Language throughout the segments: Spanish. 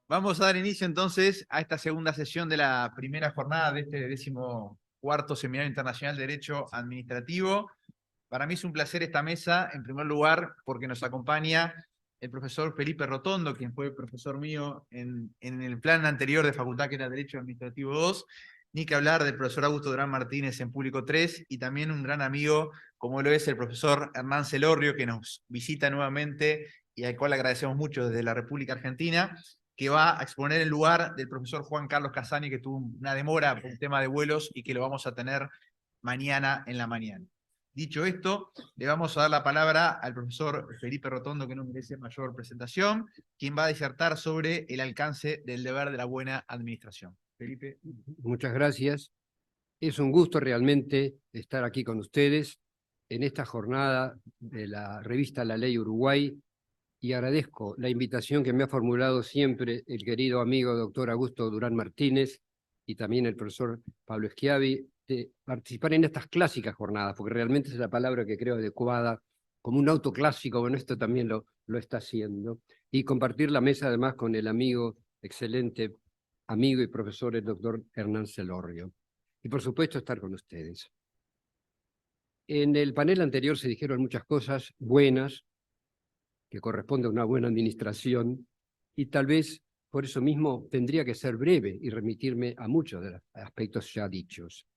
Vamos a dar inicio entonces a esta segunda sesión de la primera jornada de este 14º Seminario Internacional de Derecho Administrativo. Para mí es un placer esta mesa, en primer lugar, porque nos acompaña el profesor Felipe Rotondo, quien fue profesor mío en el plan anterior de facultad, que era Derecho Administrativo 2, ni que hablar del profesor Augusto Durán Martínez en Público 3, y también un gran amigo, como lo es el profesor Hernán Celorrio, que nos visita nuevamente y al cual agradecemos mucho desde la República Argentina, que va a exponer en lugar del profesor Juan Carlos Casani, que tuvo una demora por un tema de vuelos y que lo vamos a tener mañana en la mañana. Dicho esto, le vamos a dar la palabra al profesor Felipe Rotondo, que no merece mayor presentación, quien va a disertar sobre el alcance del deber de la buena administración. Felipe. Muchas gracias. Es un gusto realmente estar aquí con ustedes en esta jornada de la revista La Ley Uruguay, y agradezco la invitación que me ha formulado siempre el querido amigo doctor Augusto Durán Martínez y también el profesor Pablo Schiavi, de participar en estas clásicas jornadas, porque realmente es la palabra que creo adecuada, como un autoclásico. Bueno, esto también lo está haciendo, y compartir la mesa además con el amigo, excelente amigo y profesor, el doctor Hernán Celorrio, y por supuesto estar con ustedes. En el panel anterior se dijeron muchas cosas buenas, que corresponde a una buena administración, y tal vez por eso mismo tendría que ser breve y remitirme a muchos de los aspectos ya dichos.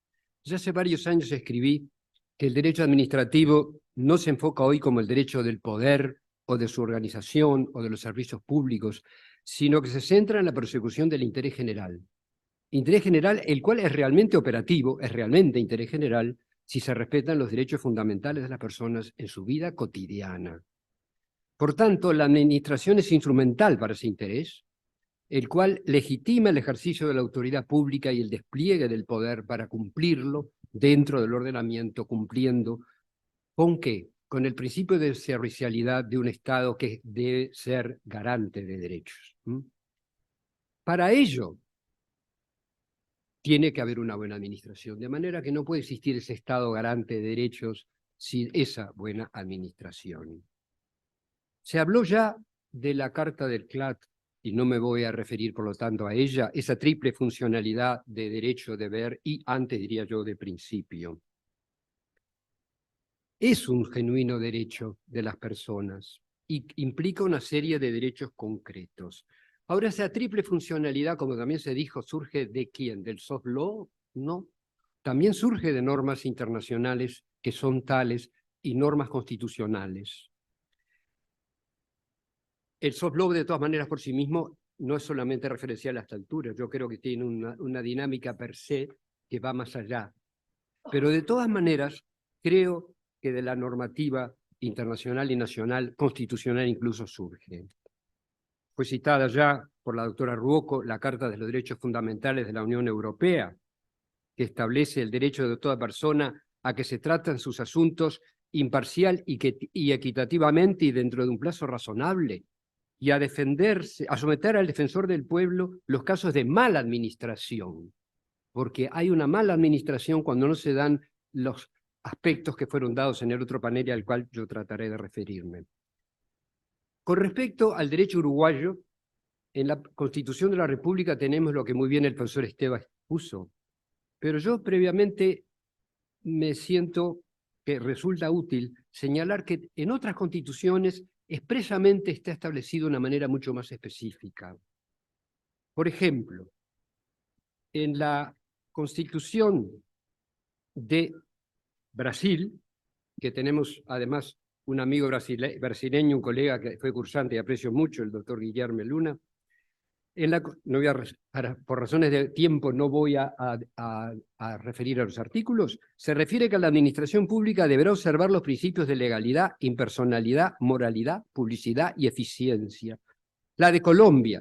Ya hace varios años escribí que el derecho administrativo no se enfoca hoy como el derecho del poder o de su organización o de los servicios públicos, sino que se centra en la persecución del interés general. Interés general, el cual es realmente operativo, es realmente interés general, si se respetan los derechos fundamentales de las personas en su vida cotidiana. Por tanto, la administración es instrumental para ese interés, el cual legitima el ejercicio de la autoridad pública y el despliegue del poder para cumplirlo dentro del ordenamiento, cumpliendo ¿con qué? Con el principio de servicialidad de un Estado que debe ser garante de derechos. Para ello, tiene que haber una buena administración, de manera que no puede existir ese Estado garante de derechos sin esa buena administración. Se habló ya de la Carta del CLAT, y no me voy a referir, por lo tanto, a ella, esa triple funcionalidad de derecho, deber y, antes diría yo, de principio. Es un genuino derecho de las personas y implica una serie de derechos concretos. Ahora, esa triple funcionalidad, como también se dijo, ¿surge de quién? ¿Del soft law? No. También surge de normas internacionales que son tales y normas constitucionales. El soft law, de todas maneras, por sí mismo, no es solamente referencial a esta altura. Yo creo que tiene una dinámica per se que va más allá. Pero de todas maneras, creo que de la normativa internacional y nacional, constitucional incluso, surge. Fue citada ya por la doctora Ruocco la Carta de los Derechos Fundamentales de la Unión Europea, que establece el derecho de toda persona a que se traten sus asuntos imparcial y equitativamente y dentro de un plazo razonable, y a defenderse, a someter al defensor del pueblo los casos de mala administración, porque hay una mala administración cuando no se dan los aspectos que fueron dados en el otro panel y al cual yo trataré de referirme. Con respecto al derecho uruguayo, en la Constitución de la República tenemos lo que muy bien el profesor Esteban expuso, pero yo previamente me siento que resulta útil señalar que en otras constituciones expresamente está establecido de una manera mucho más específica. Por ejemplo, en la Constitución de Brasil, que tenemos además un amigo brasileño, un colega que fue cursante y aprecio mucho, el doctor Guillermo Luna. Por razones de tiempo no voy a referir a los artículos. Se refiere que la administración pública deberá observar los principios de legalidad, impersonalidad, moralidad, publicidad y eficiencia. La de Colombia.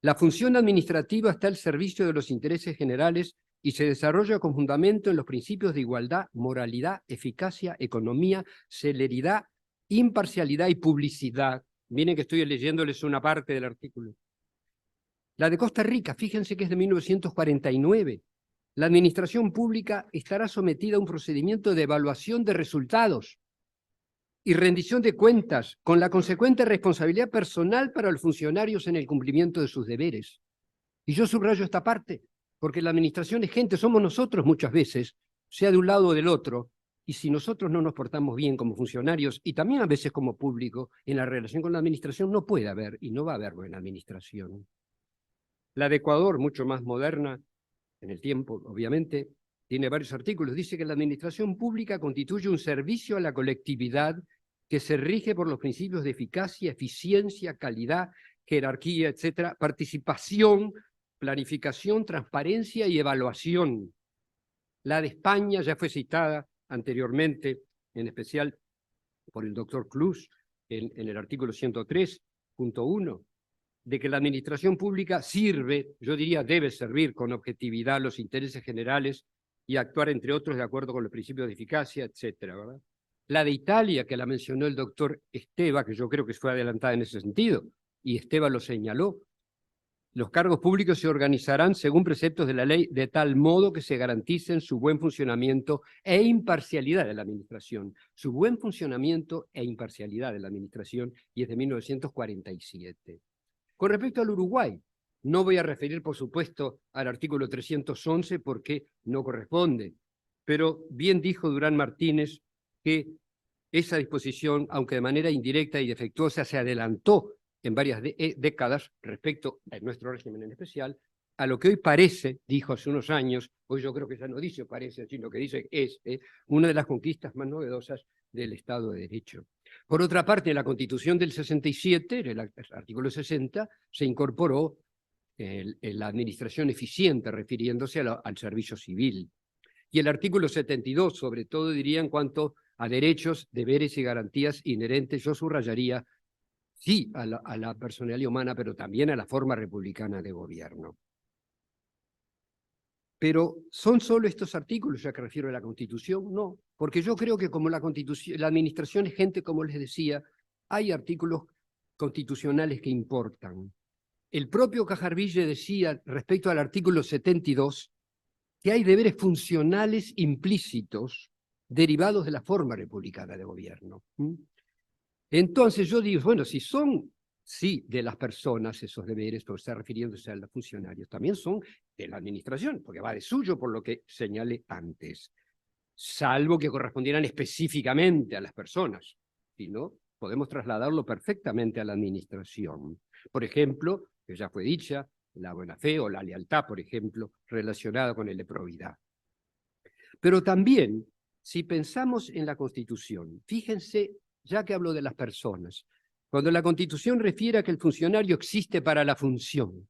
La función administrativa está al servicio de los intereses generales y se desarrolla con fundamento en los principios de igualdad, moralidad, eficacia, economía, celeridad, imparcialidad y publicidad. Miren que estoy leyéndoles una parte del artículo. La de Costa Rica, fíjense que es de 1949. La administración pública estará sometida a un procedimiento de evaluación de resultados. y rendición de cuentas, con la consecuente responsabilidad personal para los funcionarios en el cumplimiento de sus deberes. Y yo subrayo esta parte, porque la administración es gente, somos nosotros muchas veces, sea de un lado o del otro, y si nosotros no nos portamos bien como funcionarios y también a veces como público en la relación con la administración, no puede haber y no va a haber buena administración. La de Ecuador, mucho más moderna en el tiempo, obviamente, tiene varios artículos. Dice que la administración pública constituye un servicio a la colectividad que se rige por los principios de eficacia, eficiencia, calidad, jerarquía, etcétera, participación, planificación, transparencia y evaluación. La de España ya fue citada anteriormente, en especial por el doctor Klus, en el artículo 103.1, de que la administración pública sirve, yo diría debe servir con objetividad los intereses generales y actuar, entre otros, de acuerdo con los principios de eficacia, etcétera, ¿verdad? La de Italia, que la mencionó el doctor Esteva, que yo creo que fue adelantada en ese sentido, y Esteva lo señaló, los cargos públicos se organizarán según preceptos de la ley de tal modo que se garanticen su buen funcionamiento e imparcialidad de la administración. Su buen funcionamiento e imparcialidad de la administración, y es de 1947. Con respecto al Uruguay, no voy a referir, por supuesto, al artículo 311 porque no corresponde, pero bien dijo Durán Martínez que esa disposición, aunque de manera indirecta y defectuosa, se adelantó en varias décadas respecto a nuestro régimen en especial, a lo que hoy parece, dijo hace unos años, hoy yo creo que ya no dice parece, sino que dice es una de las conquistas más novedosas del Estado de Derecho. Por otra parte, en la Constitución del 67, en el artículo 60, se incorporó la administración eficiente, refiriéndose al servicio civil. Y el artículo 72, sobre todo, diría en cuanto a derechos, deberes y garantías inherentes, yo subrayaría, sí, a la personalidad humana, pero también a la forma republicana de gobierno. Pero ¿son solo estos artículos, ya que refiero a la Constitución? No, porque yo creo que como la administración es gente, como les decía, hay artículos constitucionales que importan. El propio Cajarville decía respecto al artículo 72 que hay deberes funcionales implícitos derivados de la forma republicana de gobierno. Entonces yo digo, bueno, si son, sí, de las personas esos deberes, pero está refiriéndose a los funcionarios, también son de la administración, porque va de suyo por lo que señalé antes, salvo que correspondieran específicamente a las personas, si no, podemos trasladarlo perfectamente a la administración. Por ejemplo, que ya fue dicha, la buena fe o la lealtad, por ejemplo, relacionada con el de probidad. Pero también, si pensamos en la Constitución, fíjense, ya que hablo de las personas, cuando la Constitución refiere a que el funcionario existe para la función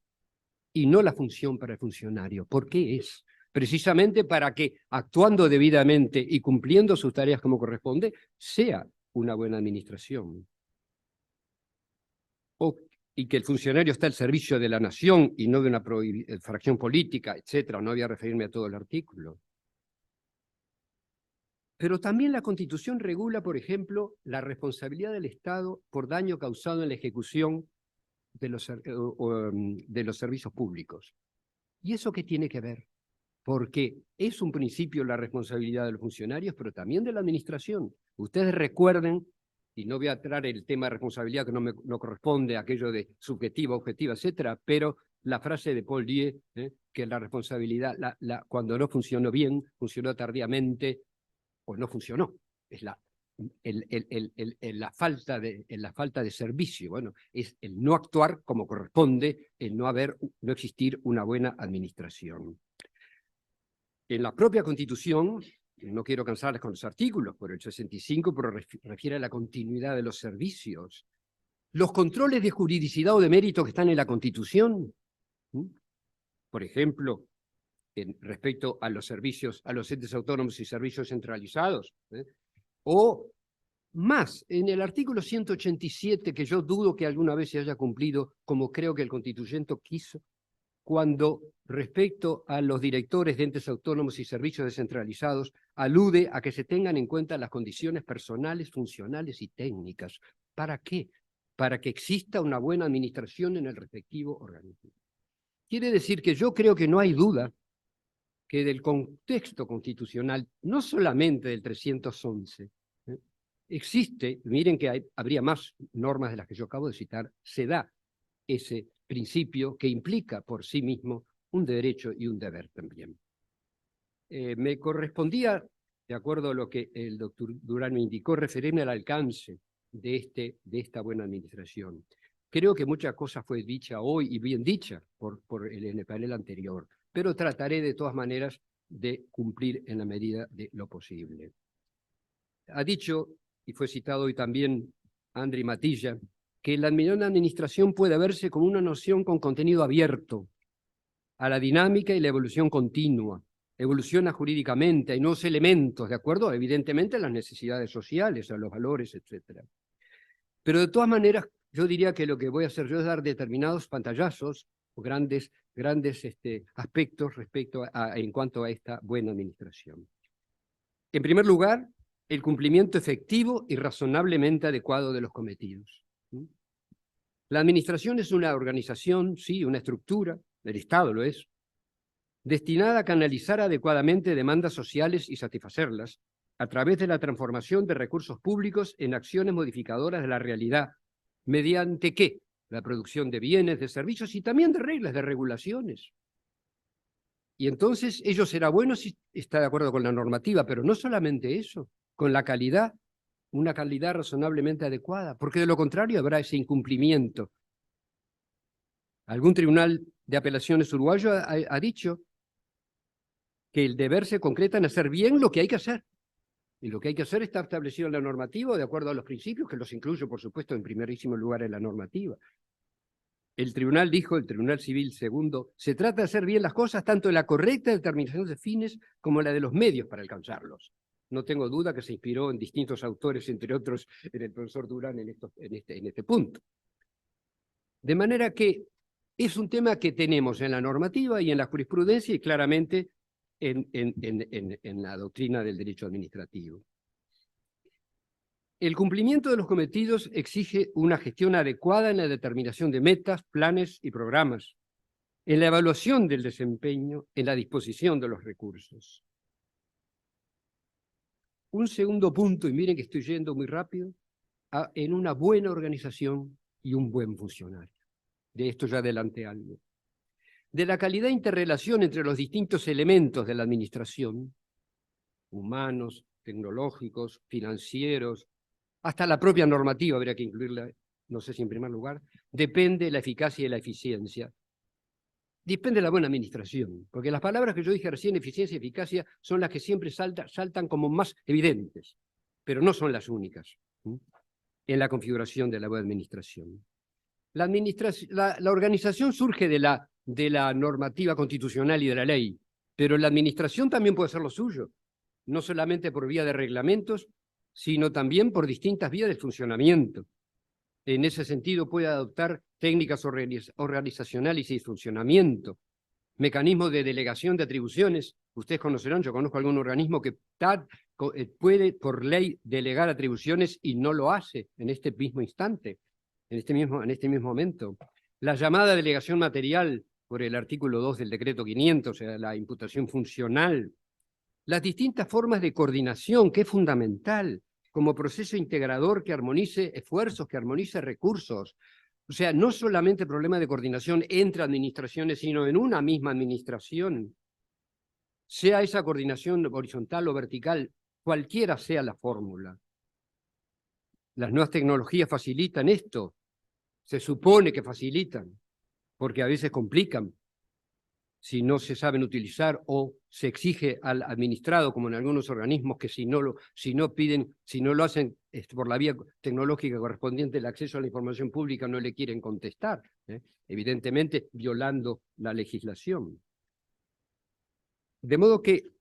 y no la función para el funcionario, ¿por qué es? Precisamente para que, actuando debidamente y cumpliendo sus tareas como corresponde, sea una buena administración. Y que el funcionario está al servicio de la nación y no de una fracción política, etcétera. No voy a referirme a todo el artículo. Pero también la Constitución regula, por ejemplo, la responsabilidad del Estado por daño causado en la ejecución de los servicios públicos. ¿Y eso qué tiene que ver? Porque es un principio la responsabilidad de los funcionarios, pero también de la administración. Ustedes recuerden, y no voy a traer el tema de responsabilidad que no corresponde a aquello de subjetiva, objetiva, etcétera, pero la frase de Paul Die, que la responsabilidad, cuando no funcionó bien, funcionó tardíamente o no funcionó. Es la falta de servicio. Bueno, es el no actuar como corresponde, el no existir una buena administración. En la propia Constitución, no quiero cansarles con los artículos, por el 65, pero refiere a la continuidad de los servicios. Los controles de juridicidad o de mérito que están en la Constitución, por ejemplo, respecto a los servicios, a los entes autónomos y servicios centralizados, o más, en el artículo 187, que yo dudo que alguna vez se haya cumplido, como creo que el constituyente quiso, cuando respecto a los directores de entes autónomos y servicios descentralizados, alude a que se tengan en cuenta las condiciones personales, funcionales y técnicas. ¿Para qué? Para que exista una buena administración en el respectivo organismo. Quiere decir que yo creo que no hay duda que del contexto constitucional, no solamente del 311, existe, miren que habría más normas de las que yo acabo de citar, se da ese principio que implica por sí mismo un derecho y un deber también. Me correspondía, de acuerdo a lo que el doctor Durán me indicó, referirme al alcance de esta buena administración. Creo que mucha cosa fue dicha hoy y bien dicha en el panel anterior, pero trataré de todas maneras de cumplir en la medida de lo posible. Ha dicho, y fue citado hoy también Andri Matilla, que la buena administración puede verse como una noción con contenido abierto a la dinámica y la evolución continua. Evoluciona jurídicamente, hay nuevos elementos, ¿de acuerdo? Evidentemente a las necesidades sociales, a los valores, etc. Pero de todas maneras, yo diría que lo que voy a hacer yo es dar determinados pantallazos o grandes aspectos en cuanto a esta buena administración. En primer lugar, el cumplimiento efectivo y razonablemente adecuado de los cometidos. La administración es una organización, sí, una estructura, el Estado lo es, destinada a canalizar adecuadamente demandas sociales y satisfacerlas a través de la transformación de recursos públicos en acciones modificadoras de la realidad. ¿Mediante qué? La producción de bienes, de servicios y también de reglas, de regulaciones. Y entonces ello será bueno si está de acuerdo con la normativa, pero no solamente eso, con la calidad, una calidad razonablemente adecuada, porque de lo contrario habrá ese incumplimiento. Algún tribunal de apelaciones uruguayo ha dicho que el deber se concreta en hacer bien lo que hay que hacer. Y lo que hay que hacer está establecido en la normativa de acuerdo a los principios, que los incluyo, por supuesto, en primerísimo lugar en la normativa. El tribunal dijo, el Tribunal Civil Segundo, se trata de hacer bien las cosas tanto en la correcta determinación de fines como la de los medios para alcanzarlos. No tengo duda que se inspiró en distintos autores, entre otros en el profesor Durán en este punto. De manera que es un tema que tenemos en la normativa y en la jurisprudencia y claramente en la doctrina del derecho administrativo. El cumplimiento de los cometidos exige una gestión adecuada en la determinación de metas, planes y programas, en la evaluación del desempeño, en la disposición de los recursos. Un segundo punto, y miren que estoy yendo muy rápido, en una buena organización y un buen funcionario. De esto ya adelanté algo. De la calidad de interrelación entre los distintos elementos de la administración, humanos, tecnológicos, financieros, hasta la propia normativa, habría que incluirla, no sé si en primer lugar, depende la eficacia y la eficiencia. Depende de la buena administración, porque las palabras que yo dije recién, eficiencia y eficacia, son las que siempre saltan como más evidentes, pero no son las únicas en la configuración de la buena administración. La organización surge de la normativa constitucional y de la ley, pero la administración también puede ser lo suyo, no solamente por vía de reglamentos, sino también por distintas vías de funcionamiento. En ese sentido puede adoptar técnicas organizacionales y de funcionamiento, mecanismos de delegación de atribuciones. Ustedes conocerán, yo conozco algún organismo que puede por ley delegar atribuciones y no lo hace en este mismo instante, en este mismo momento. La llamada delegación material por el artículo 2 del decreto 500, o sea, la imputación funcional. Las distintas formas de coordinación, que es fundamental, como proceso integrador que armonice esfuerzos, que armonice recursos. O sea, no solamente problema de coordinación entre administraciones, sino en una misma administración. Sea esa coordinación horizontal o vertical, cualquiera sea la fórmula. Las nuevas tecnologías facilitan esto. Se supone que facilitan, porque a veces complican si no se saben utilizar o se exige al administrado, como en algunos organismos, que si no lo hacen por la vía tecnológica correspondiente, el acceso a la información pública no le quieren contestar, evidentemente violando la legislación. De modo que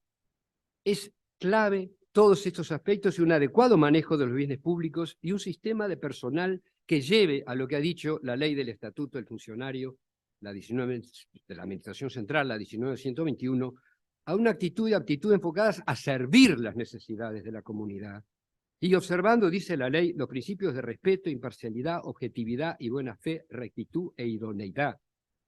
es clave todos estos aspectos y un adecuado manejo de los bienes públicos y un sistema de personal que lleve a lo que ha dicho la ley del Estatuto del Funcionario, la 19 de la Administración Central, la 19.121, a una actitud y aptitud enfocadas a servir las necesidades de la comunidad. Y observando, dice la ley, los principios de respeto, imparcialidad, objetividad y buena fe, rectitud e idoneidad.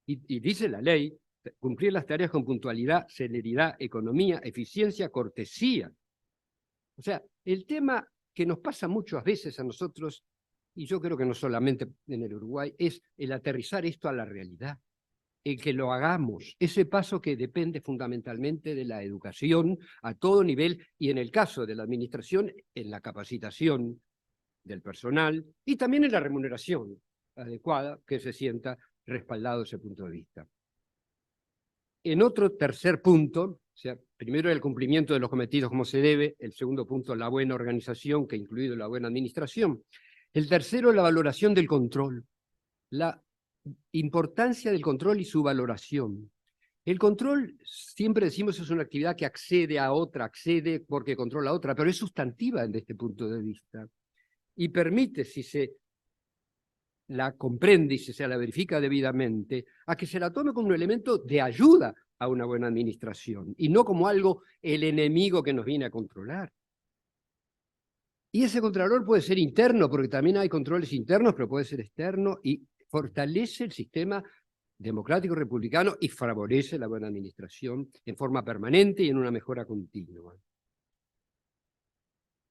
Y dice la ley, cumplir las tareas con puntualidad, celeridad, economía, eficiencia, cortesía. O sea, el tema que nos pasa muchas veces a nosotros, y yo creo que no solamente en el Uruguay, es el aterrizar esto a la realidad, el que lo hagamos, ese paso que depende fundamentalmente de la educación a todo nivel, y en el caso de la administración, en la capacitación del personal y también en la remuneración adecuada que se sienta respaldado ese punto de vista. En otro tercer punto, o sea, primero el cumplimiento de los cometidos como se debe, el segundo punto la buena organización, que ha incluido la buena administración, el tercero la valoración del control, la importancia del control y su valoración. El control, siempre decimos, es una actividad que accede a otra, accede porque controla a otra, pero es sustantiva desde este punto de vista y permite, si se la comprende y si se la verifica debidamente, a que se la tome como un elemento de ayuda a una buena administración y no como algo, el enemigo que nos viene a controlar. Y ese controlador puede ser interno, porque también hay controles internos, pero puede ser externo y fortalece el sistema democrático republicano y favorece la buena administración en forma permanente y en una mejora continua.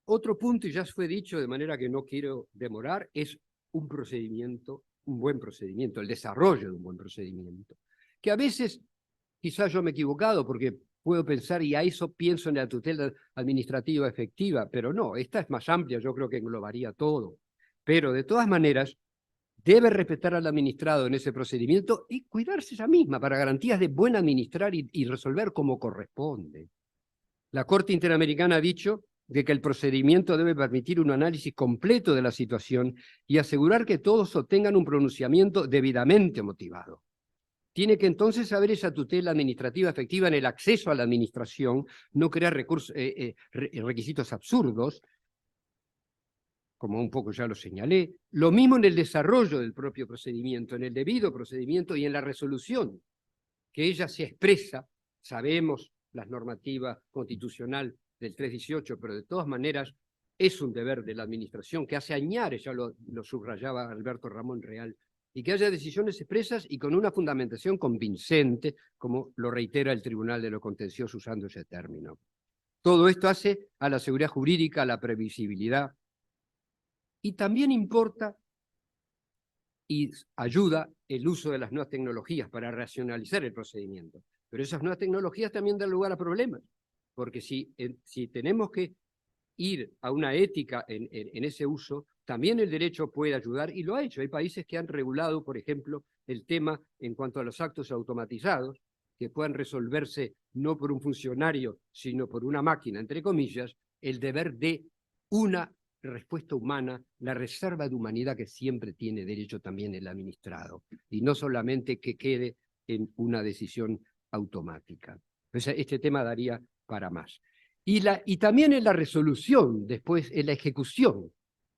Otro punto, y ya fue dicho de manera que no quiero demorar, es un procedimiento, un buen procedimiento, el desarrollo de un buen procedimiento. Que a veces, quizás yo me he equivocado porque puedo pensar, y a eso pienso en la tutela administrativa efectiva, pero no, esta es más amplia, yo creo que englobaría todo. Pero de todas maneras, debe respetar al administrado en ese procedimiento y cuidarse ella misma para garantías de buen administrar y resolver como corresponde. La Corte Interamericana ha dicho de que el procedimiento debe permitir un análisis completo de la situación y asegurar que todos obtengan un pronunciamiento debidamente motivado. Tiene que entonces haber esa tutela administrativa efectiva en el acceso a la administración, no crear requisitos absurdos, como un poco ya lo señalé. Lo mismo en el desarrollo del propio procedimiento, en el debido procedimiento y en la resolución, que ella se expresa, sabemos la normativa constitucional del 318, pero de todas maneras es un deber de la administración que hace añares, ya lo subrayaba Alberto Ramón Real, y que haya decisiones expresas y con una fundamentación convincente, como lo reitera el Tribunal de lo Contencioso usando ese término. Todo esto hace a la seguridad jurídica, a la previsibilidad, y también importa y ayuda el uso de las nuevas tecnologías para racionalizar el procedimiento. Pero esas nuevas tecnologías también dan lugar a problemas, porque si tenemos que ir a una ética en ese uso, también el derecho puede ayudar, y lo ha hecho. Hay países que han regulado, por ejemplo, el tema en cuanto a los actos automatizados, que puedan resolverse no por un funcionario, sino por una máquina, entre comillas, el deber de una respuesta humana, la reserva de humanidad que siempre tiene derecho también el administrado, y no solamente que quede en una decisión automática. Entonces, este tema daría para más. Y también en la resolución, después en la ejecución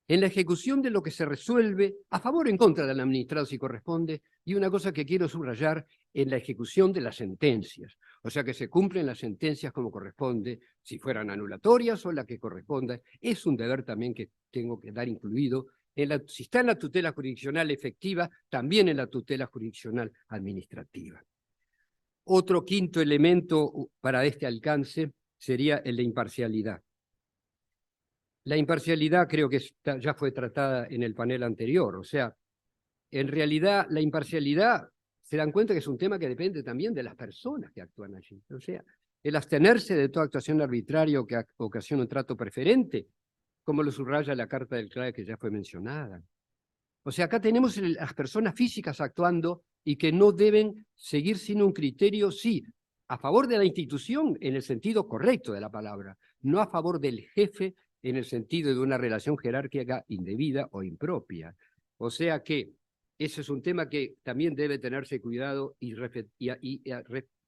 de lo que se resuelve a favor o en contra del administrado si corresponde, y una cosa que quiero subrayar, en la ejecución de las sentencias, o sea que se cumplen las sentencias como corresponde, si fueran anulatorias o la que corresponda, es un deber también que tengo que dar incluido, si está en la tutela jurisdiccional efectiva, también en la tutela jurisdiccional administrativa. Otro quinto elemento para este alcance sería el de imparcialidad. La imparcialidad creo que ya fue tratada en el panel anterior, o sea, en realidad la imparcialidad, se dan cuenta que es un tema que depende también de las personas que actúan allí. O sea, el abstenerse de toda actuación arbitraria o que ocasiona un trato preferente, como lo subraya la Carta del CLAE que ya fue mencionada. O sea, acá tenemos las personas físicas actuando y que no deben seguir sin un criterio, sí, a favor de la institución en el sentido correcto de la palabra, no a favor del jefe en el sentido de una relación jerárquica indebida o impropia. O sea que ese es un tema que también debe tenerse cuidado y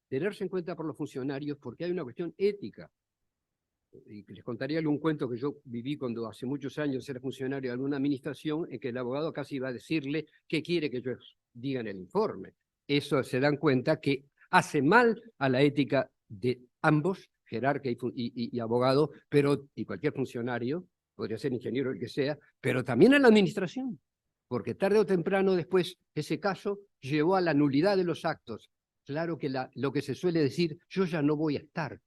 tenerse en cuenta por los funcionarios, porque hay una cuestión ética. Y les contaría algún cuento que yo viví cuando hace muchos años era funcionario de alguna administración, en que el abogado casi iba a decirle qué quiere que ellos digan en el informe. Eso se dan cuenta que hace mal a la ética de ambos, jerarca y abogado, y cualquier funcionario, podría ser ingeniero el que sea, pero también a la administración, porque tarde o temprano después ese caso llevó a la nulidad de los actos. Claro que lo que se suele decir, yo ya no voy a estar.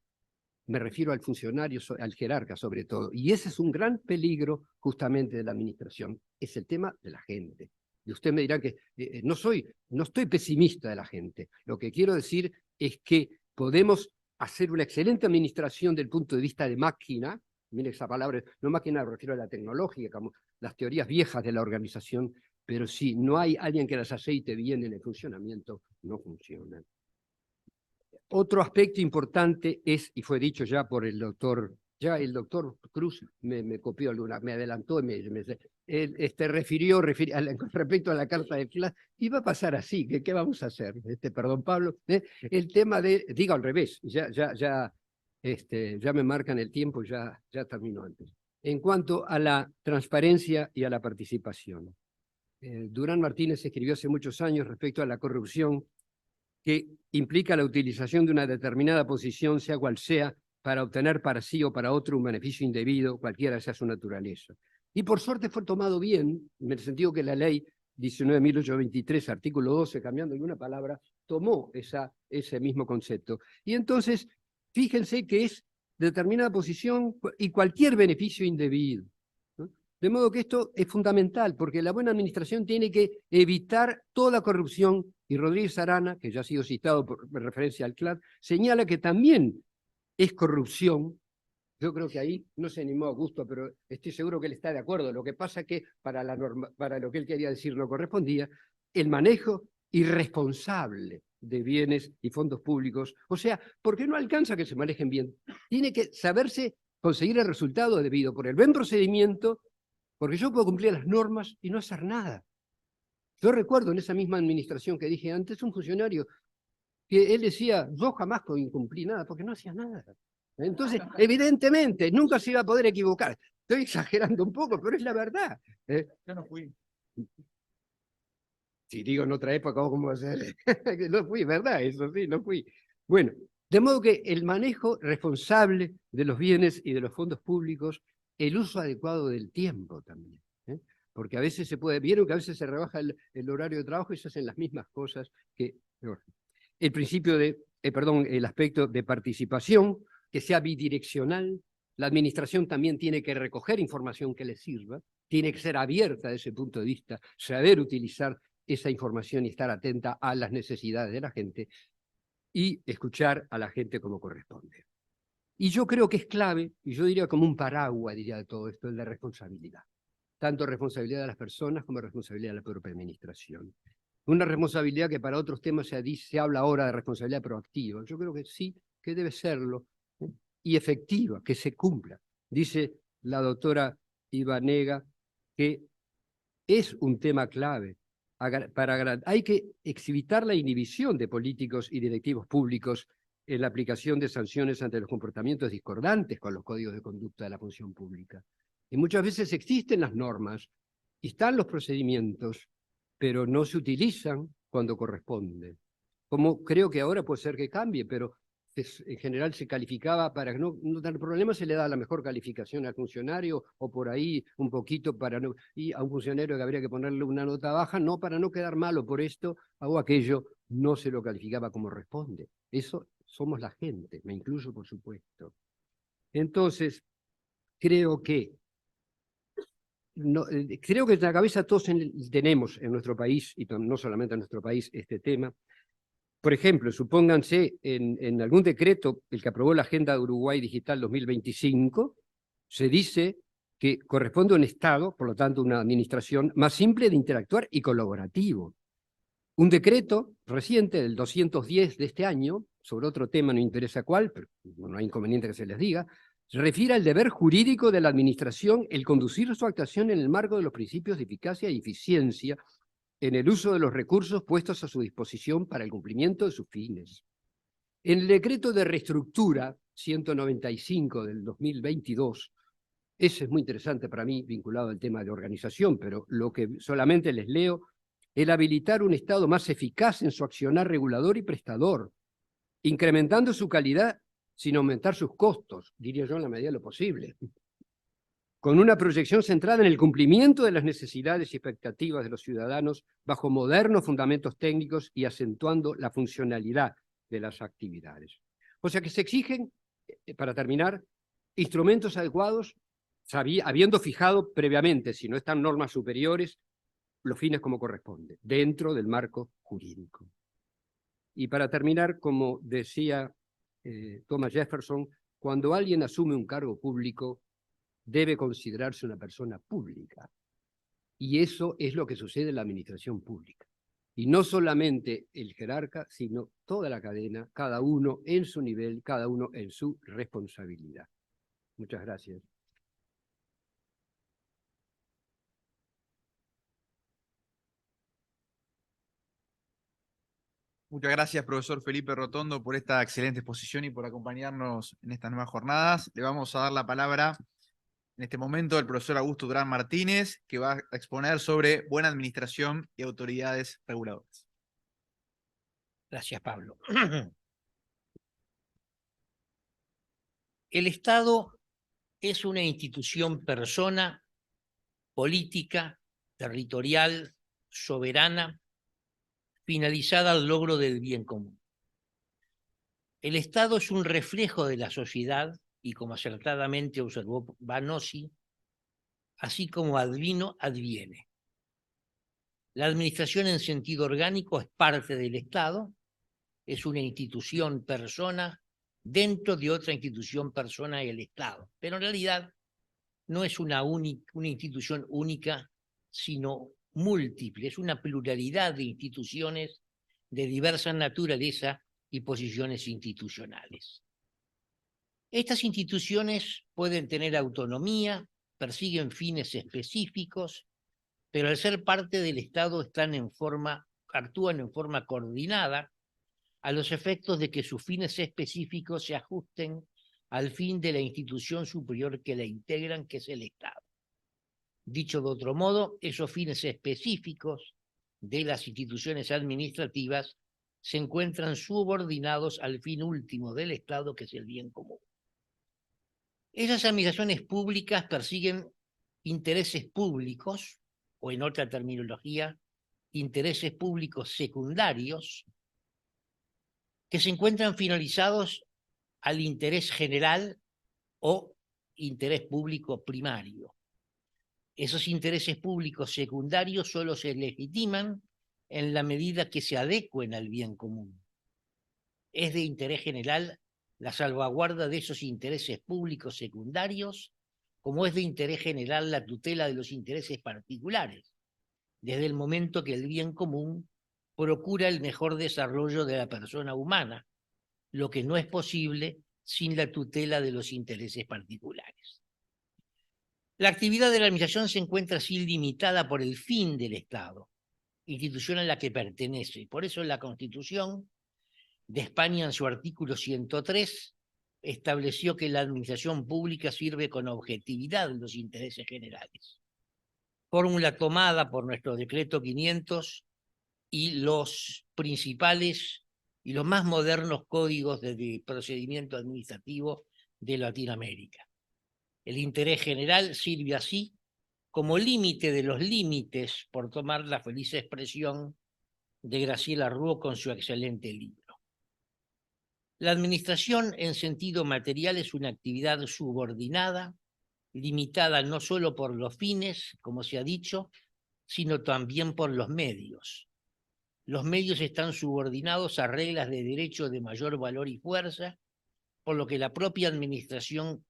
me refiero al funcionario, al jerarca sobre todo. Y ese es un gran peligro justamente de la administración, es el tema de la gente. Y usted me dirá que no estoy pesimista de la gente. Lo que quiero decir es que podemos hacer una excelente administración del punto de vista de máquina. Mire esa palabra, no máquina, me refiero a la tecnológica, como las teorías viejas de la organización, pero si no hay alguien que las aceite bien en el funcionamiento, no funcionan. Otro aspecto importante es, y fue dicho ya por el doctor, ya el doctor Cruz me copió alguna, me adelantó, él refirió respecto a la carta de clase, y va a pasar así, ¿qué vamos a hacer? Perdón, Pablo, el tema de, digo al revés, ya me marcan el tiempo, ya terminó antes. En cuanto a la transparencia y a la participación, Durán Martínez escribió hace muchos años respecto a la corrupción, que implica la utilización de una determinada posición, sea cual sea, para obtener para sí o para otro un beneficio indebido, cualquiera sea su naturaleza. Y por suerte fue tomado bien, en el sentido que la ley 19.823, artículo 12, cambiando alguna palabra, tomó ese mismo concepto. Y entonces, fíjense que es determinada posición y cualquier beneficio indebido, ¿no? De modo que esto es fundamental, porque la buena administración tiene que evitar toda corrupción, y Rodríguez Arana, que ya ha sido citado por referencia al CLAD, señala que también es corrupción. Yo creo que ahí no se animó Augusto, pero estoy seguro que él está de acuerdo. Lo que pasa es que para lo que él quería decir no correspondía, el manejo irresponsable de bienes y fondos públicos, o sea, porque no alcanza que se manejen bien. Tiene que saberse conseguir el resultado debido por el buen procedimiento, porque yo puedo cumplir las normas y no hacer nada. Yo recuerdo en esa misma administración que dije antes, un funcionario que él decía, yo jamás incumplí nada, porque no hacía nada. Entonces, evidentemente, nunca se iba a poder equivocar. Estoy exagerando un poco, pero es la verdad. Yo no fui. Si digo en otra época, ¿cómo va a ser? No fui, ¿verdad? Eso sí, no fui. Bueno, de modo que el manejo responsable de los bienes y de los fondos públicos, el uso adecuado del tiempo también. Porque a veces vieron que a veces se rebaja el horario de trabajo y se hacen las mismas cosas que... El principio el aspecto de participación, que sea bidireccional. La administración también tiene que recoger información que le sirva, tiene que ser abierta desde ese punto de vista, saber utilizar esa información y estar atenta a las necesidades de la gente y escuchar a la gente como corresponde. Y yo creo que es clave, y yo diría como un paraguas, diría de todo esto, el de responsabilidad. Tanto responsabilidad de las personas como responsabilidad de la propia administración. Una responsabilidad que para otros temas se habla ahora de responsabilidad proactiva. Yo creo que sí, que debe serlo, y efectiva, que se cumpla. Dice la doctora Ibanega que es un tema clave. Hay que evitar la inhibición de políticos y directivos públicos en la aplicación de sanciones ante los comportamientos discordantes con los códigos de conducta de la función pública. Y muchas veces existen las normas y están los procedimientos, pero no se utilizan cuando corresponde. Como creo que ahora puede ser que cambie, pero en general se calificaba para no tener problemas, se le da la mejor calificación al funcionario, o por ahí un poquito para no, y a un funcionario que habría que ponerle una nota baja, no para no quedar malo por esto o aquello, no se lo calificaba como responde. Eso somos la gente, me incluyo por supuesto. Entonces, creo que en la cabeza todos tenemos en nuestro país, y no solamente en nuestro país, este tema. Por ejemplo, supónganse en algún decreto, el que aprobó la Agenda de Uruguay Digital 2025, se dice que corresponde a un Estado, por lo tanto una administración, más simple de interactuar y colaborativo. Un decreto reciente, del 210 de este año, sobre otro tema, no interesa cuál, pero no hay inconveniente que se les diga, se refiere al deber jurídico de la administración el conducir su actuación en el marco de los principios de eficacia y eficiencia en el uso de los recursos puestos a su disposición para el cumplimiento de sus fines. En el decreto de reestructura 195 del 2022, ese es muy interesante para mí, vinculado al tema de organización, pero lo que solamente les leo, el habilitar un Estado más eficaz en su accionar regulador y prestador, incrementando su calidad sin aumentar sus costos, diría yo en la medida de lo posible, con una proyección centrada en el cumplimiento de las necesidades y expectativas de los ciudadanos bajo modernos fundamentos técnicos y acentuando la funcionalidad de las actividades. O sea que se exigen para terminar, instrumentos adecuados, habiendo fijado previamente, si no están normas superiores, los fines como corresponde, dentro del marco jurídico. Y para terminar, como decía Thomas Jefferson, cuando alguien asume un cargo público, debe considerarse una persona pública. Y eso es lo que sucede en la administración pública. Y no solamente el jerarca, sino toda la cadena, cada uno en su nivel, cada uno en su responsabilidad. Muchas gracias. Muchas gracias, profesor Felipe Rotondo, por esta excelente exposición y por acompañarnos en estas nuevas jornadas. Le vamos a dar la palabra en este momento al profesor Augusto Durán Martínez, que va a exponer sobre buena administración y autoridades reguladoras. Gracias, Pablo. El Estado es una institución persona, política, territorial, soberana, finalizada al logro del bien común. El Estado es un reflejo de la sociedad y, como acertadamente observó Vanossi, así como advino, adviene. La administración en sentido orgánico es parte del Estado, es una institución persona dentro de otra institución persona del Estado, pero en realidad no es una institución única, sino múltiple, es una pluralidad de instituciones de diversa naturaleza y posiciones institucionales. Estas instituciones pueden tener autonomía, persiguen fines específicos, pero al ser parte del Estado actúan en forma coordinada a los efectos de que sus fines específicos se ajusten al fin de la institución superior que la integran, que es el Estado. Dicho de otro modo, esos fines específicos de las instituciones administrativas se encuentran subordinados al fin último del Estado, que es el bien común. Esas administraciones públicas persiguen intereses públicos, o en otra terminología, intereses públicos secundarios, que se encuentran finalizados al interés general o interés público primario. Esos intereses públicos secundarios solo se legitiman en la medida que se adecuen al bien común. Es de interés general la salvaguarda de esos intereses públicos secundarios, como es de interés general la tutela de los intereses particulares, desde el momento que el bien común procura el mejor desarrollo de la persona humana, lo que no es posible sin la tutela de los intereses particulares. La actividad de la administración se encuentra así limitada por el fin del Estado, institución a la que pertenece. Por eso la Constitución de España, en su artículo 103, estableció que la administración pública sirve con objetividad los intereses generales. Fórmula tomada por nuestro decreto 500 y los principales y los más modernos códigos de procedimiento administrativo de Latinoamérica. El interés general sirve así como límite de los límites, por tomar la feliz expresión de Graciela Ruo con su excelente libro. La administración en sentido material es una actividad subordinada, limitada no solo por los fines, como se ha dicho, sino también por los medios. Los medios están subordinados a reglas de derecho de mayor valor y fuerza, por lo que la propia administración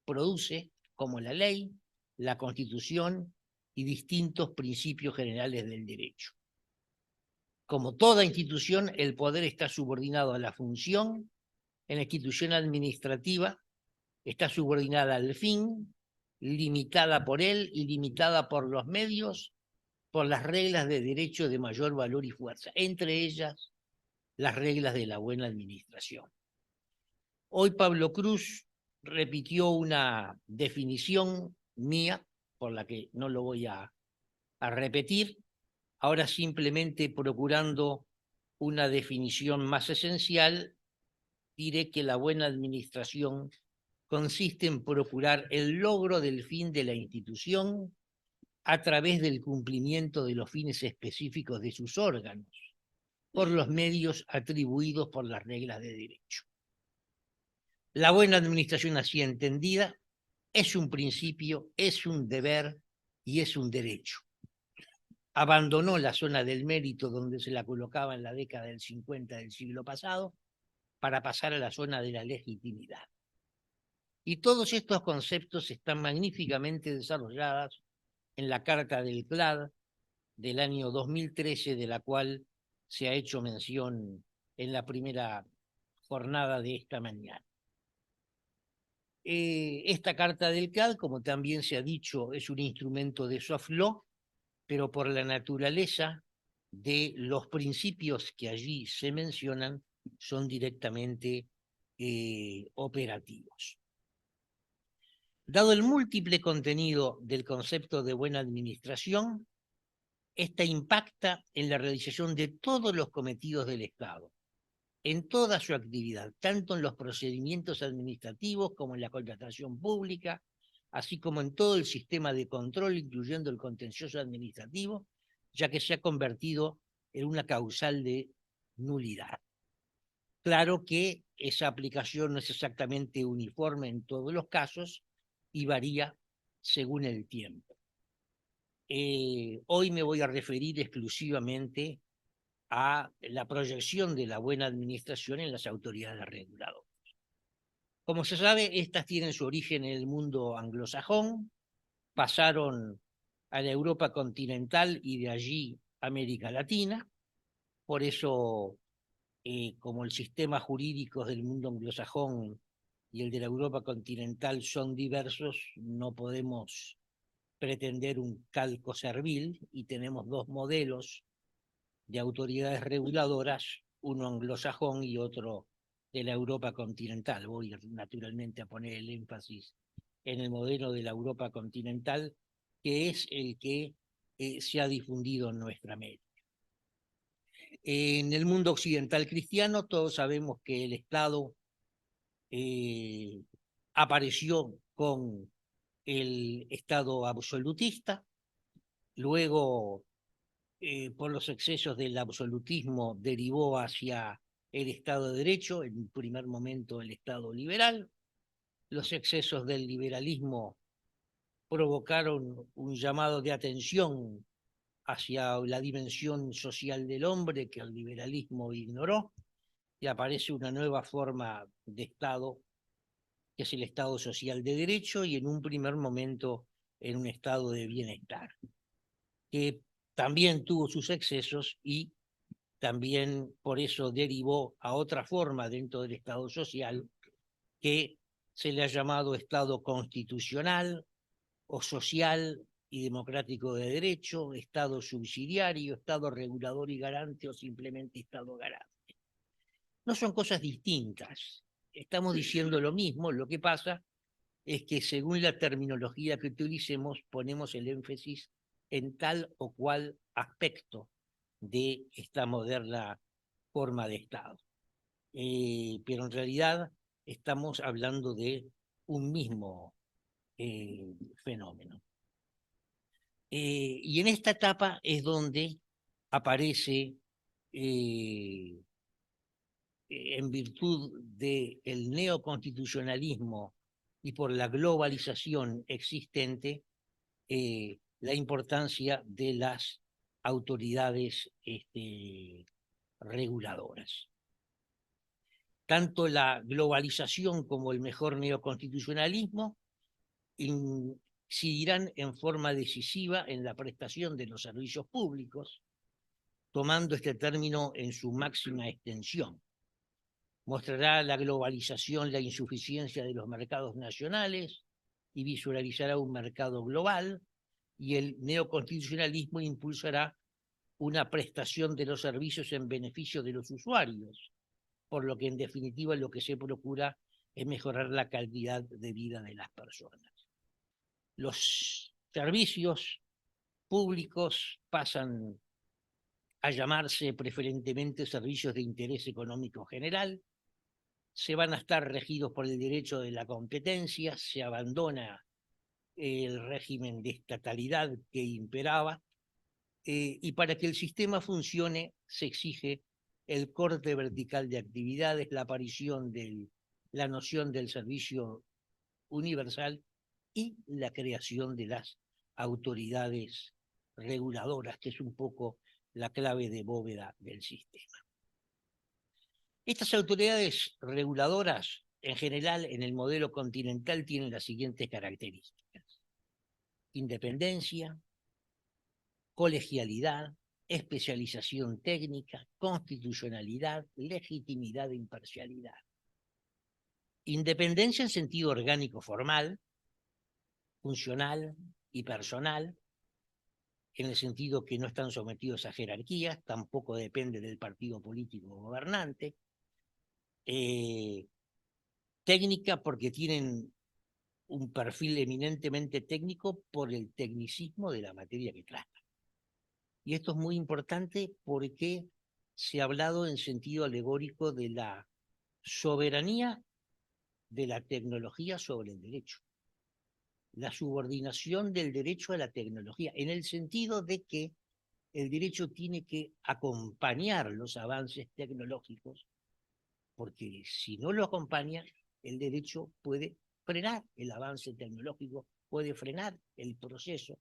produce, como la ley, la Constitución y distintos principios generales del derecho. Como toda institución, el poder está subordinado a la función. En la institución administrativa está subordinada al fin, limitada por él y limitada por los medios, por las reglas de derecho de mayor valor y fuerza, entre ellas las reglas de la buena administración. Hoy Pablo Cruz repitió una definición mía, por la que no lo voy a repetir, ahora simplemente procurando una definición más esencial, diré que la buena administración consiste en procurar el logro del fin de la institución a través del cumplimiento de los fines específicos de sus órganos, por los medios atribuidos por las reglas de derecho. La buena administración así entendida es un principio, es un deber y es un derecho. Abandonó la zona del mérito donde se la colocaba en la década del 50 del siglo pasado para pasar a la zona de la legitimidad. Y todos estos conceptos están magníficamente desarrollados en la Carta del CLAD del año 2013, de la cual se ha hecho mención en la primera jornada de esta mañana. Esta Carta del CLAD, como también se ha dicho, es un instrumento de soft law, pero por la naturaleza de los principios que allí se mencionan, son directamente operativos. Dado el múltiple contenido del concepto de buena administración, esta impacta en la realización de todos los cometidos del Estado, en toda su actividad, tanto en los procedimientos administrativos como en la contratación pública, así como en todo el sistema de control, incluyendo el contencioso administrativo, ya que se ha convertido en una causal de nulidad. Claro que esa aplicación no es exactamente uniforme en todos los casos y varía según el tiempo. Hoy me voy a referir exclusivamente a la proyección de la buena administración en las autoridades reguladoras. Como se sabe, estas tienen su origen en el mundo anglosajón, pasaron a la Europa continental y de allí a América Latina. Por eso, como el sistema jurídico del mundo anglosajón y el de la Europa continental son diversos, no podemos pretender un calco servil y tenemos dos modelos de autoridades reguladoras, uno anglosajón y otro de la Europa continental. Voy naturalmente a poner el énfasis en el modelo de la Europa continental, que es el que se ha difundido en nuestra América. En el mundo occidental cristiano todos sabemos que el Estado apareció con el Estado absolutista, luego por los excesos del absolutismo derivó hacia el Estado de Derecho, en un primer momento el Estado liberal. Los excesos del liberalismo provocaron un llamado de atención hacia la dimensión social del hombre que el liberalismo ignoró, y aparece una nueva forma de Estado, que es el Estado social de derecho, y en un primer momento en un estado de bienestar, que también tuvo sus excesos y también por eso derivó a otra forma dentro del Estado social que se le ha llamado Estado constitucional o social y democrático de derecho, Estado subsidiario, Estado regulador y garante o simplemente Estado garante. No son cosas distintas, estamos diciendo lo mismo, lo que pasa es que según la terminología que utilicemos ponemos el énfasis en tal o cual aspecto de esta moderna forma de Estado. Pero en realidad estamos hablando de un mismo fenómeno. Y en esta etapa es donde aparece, en virtud del neoconstitucionalismo y por la globalización existente, la importancia de las autoridades reguladoras. Tanto la globalización como el mejor neoconstitucionalismo incidirán en forma decisiva en la prestación de los servicios públicos, tomando este término en su máxima extensión. Mostrará la globalización la insuficiencia de los mercados nacionales y visualizará un mercado global, y el neoconstitucionalismo impulsará una prestación de los servicios en beneficio de los usuarios, por lo que en definitiva lo que se procura es mejorar la calidad de vida de las personas. Los servicios públicos pasan a llamarse preferentemente servicios de interés económico general, se van a estar regidos por el derecho de la competencia, se abandona el régimen de estatalidad que imperaba, y para que el sistema funcione se exige el corte vertical de actividades, la aparición del la noción del servicio universal y la creación de las autoridades reguladoras, que es un poco la clave de bóveda del sistema. Estas autoridades reguladoras, en general, en el modelo continental, tienen las siguientes características: independencia, colegialidad, especialización técnica, constitucionalidad, legitimidad e imparcialidad. Independencia en sentido orgánico formal, funcional y personal, en el sentido que no están sometidos a jerarquías, tampoco depende del partido político gobernante. Técnica porque tienen un perfil eminentemente técnico por el tecnicismo de la materia que tratan. Y esto es muy importante porque se ha hablado en sentido alegórico de la soberanía de la tecnología sobre el derecho. La subordinación del derecho a la tecnología, en el sentido de que el derecho tiene que acompañar los avances tecnológicos, porque si no lo acompaña, el derecho puede frenar el avance tecnológico, puede frenar el proceso,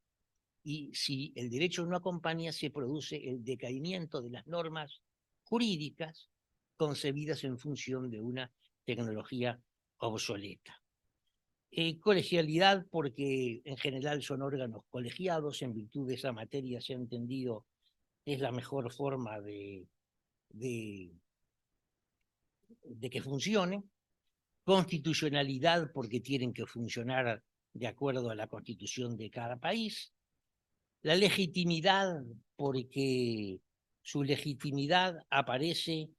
y si el derecho no acompaña, se produce el decaimiento de las normas jurídicas concebidas en función de una tecnología obsoleta. Colegialidad, porque en general son órganos colegiados, en virtud de esa materia se ha entendido es la mejor forma de que funcione. Constitucionalidad, porque tienen que funcionar de acuerdo a la constitución de cada país. La legitimidad, porque su legitimidad aparece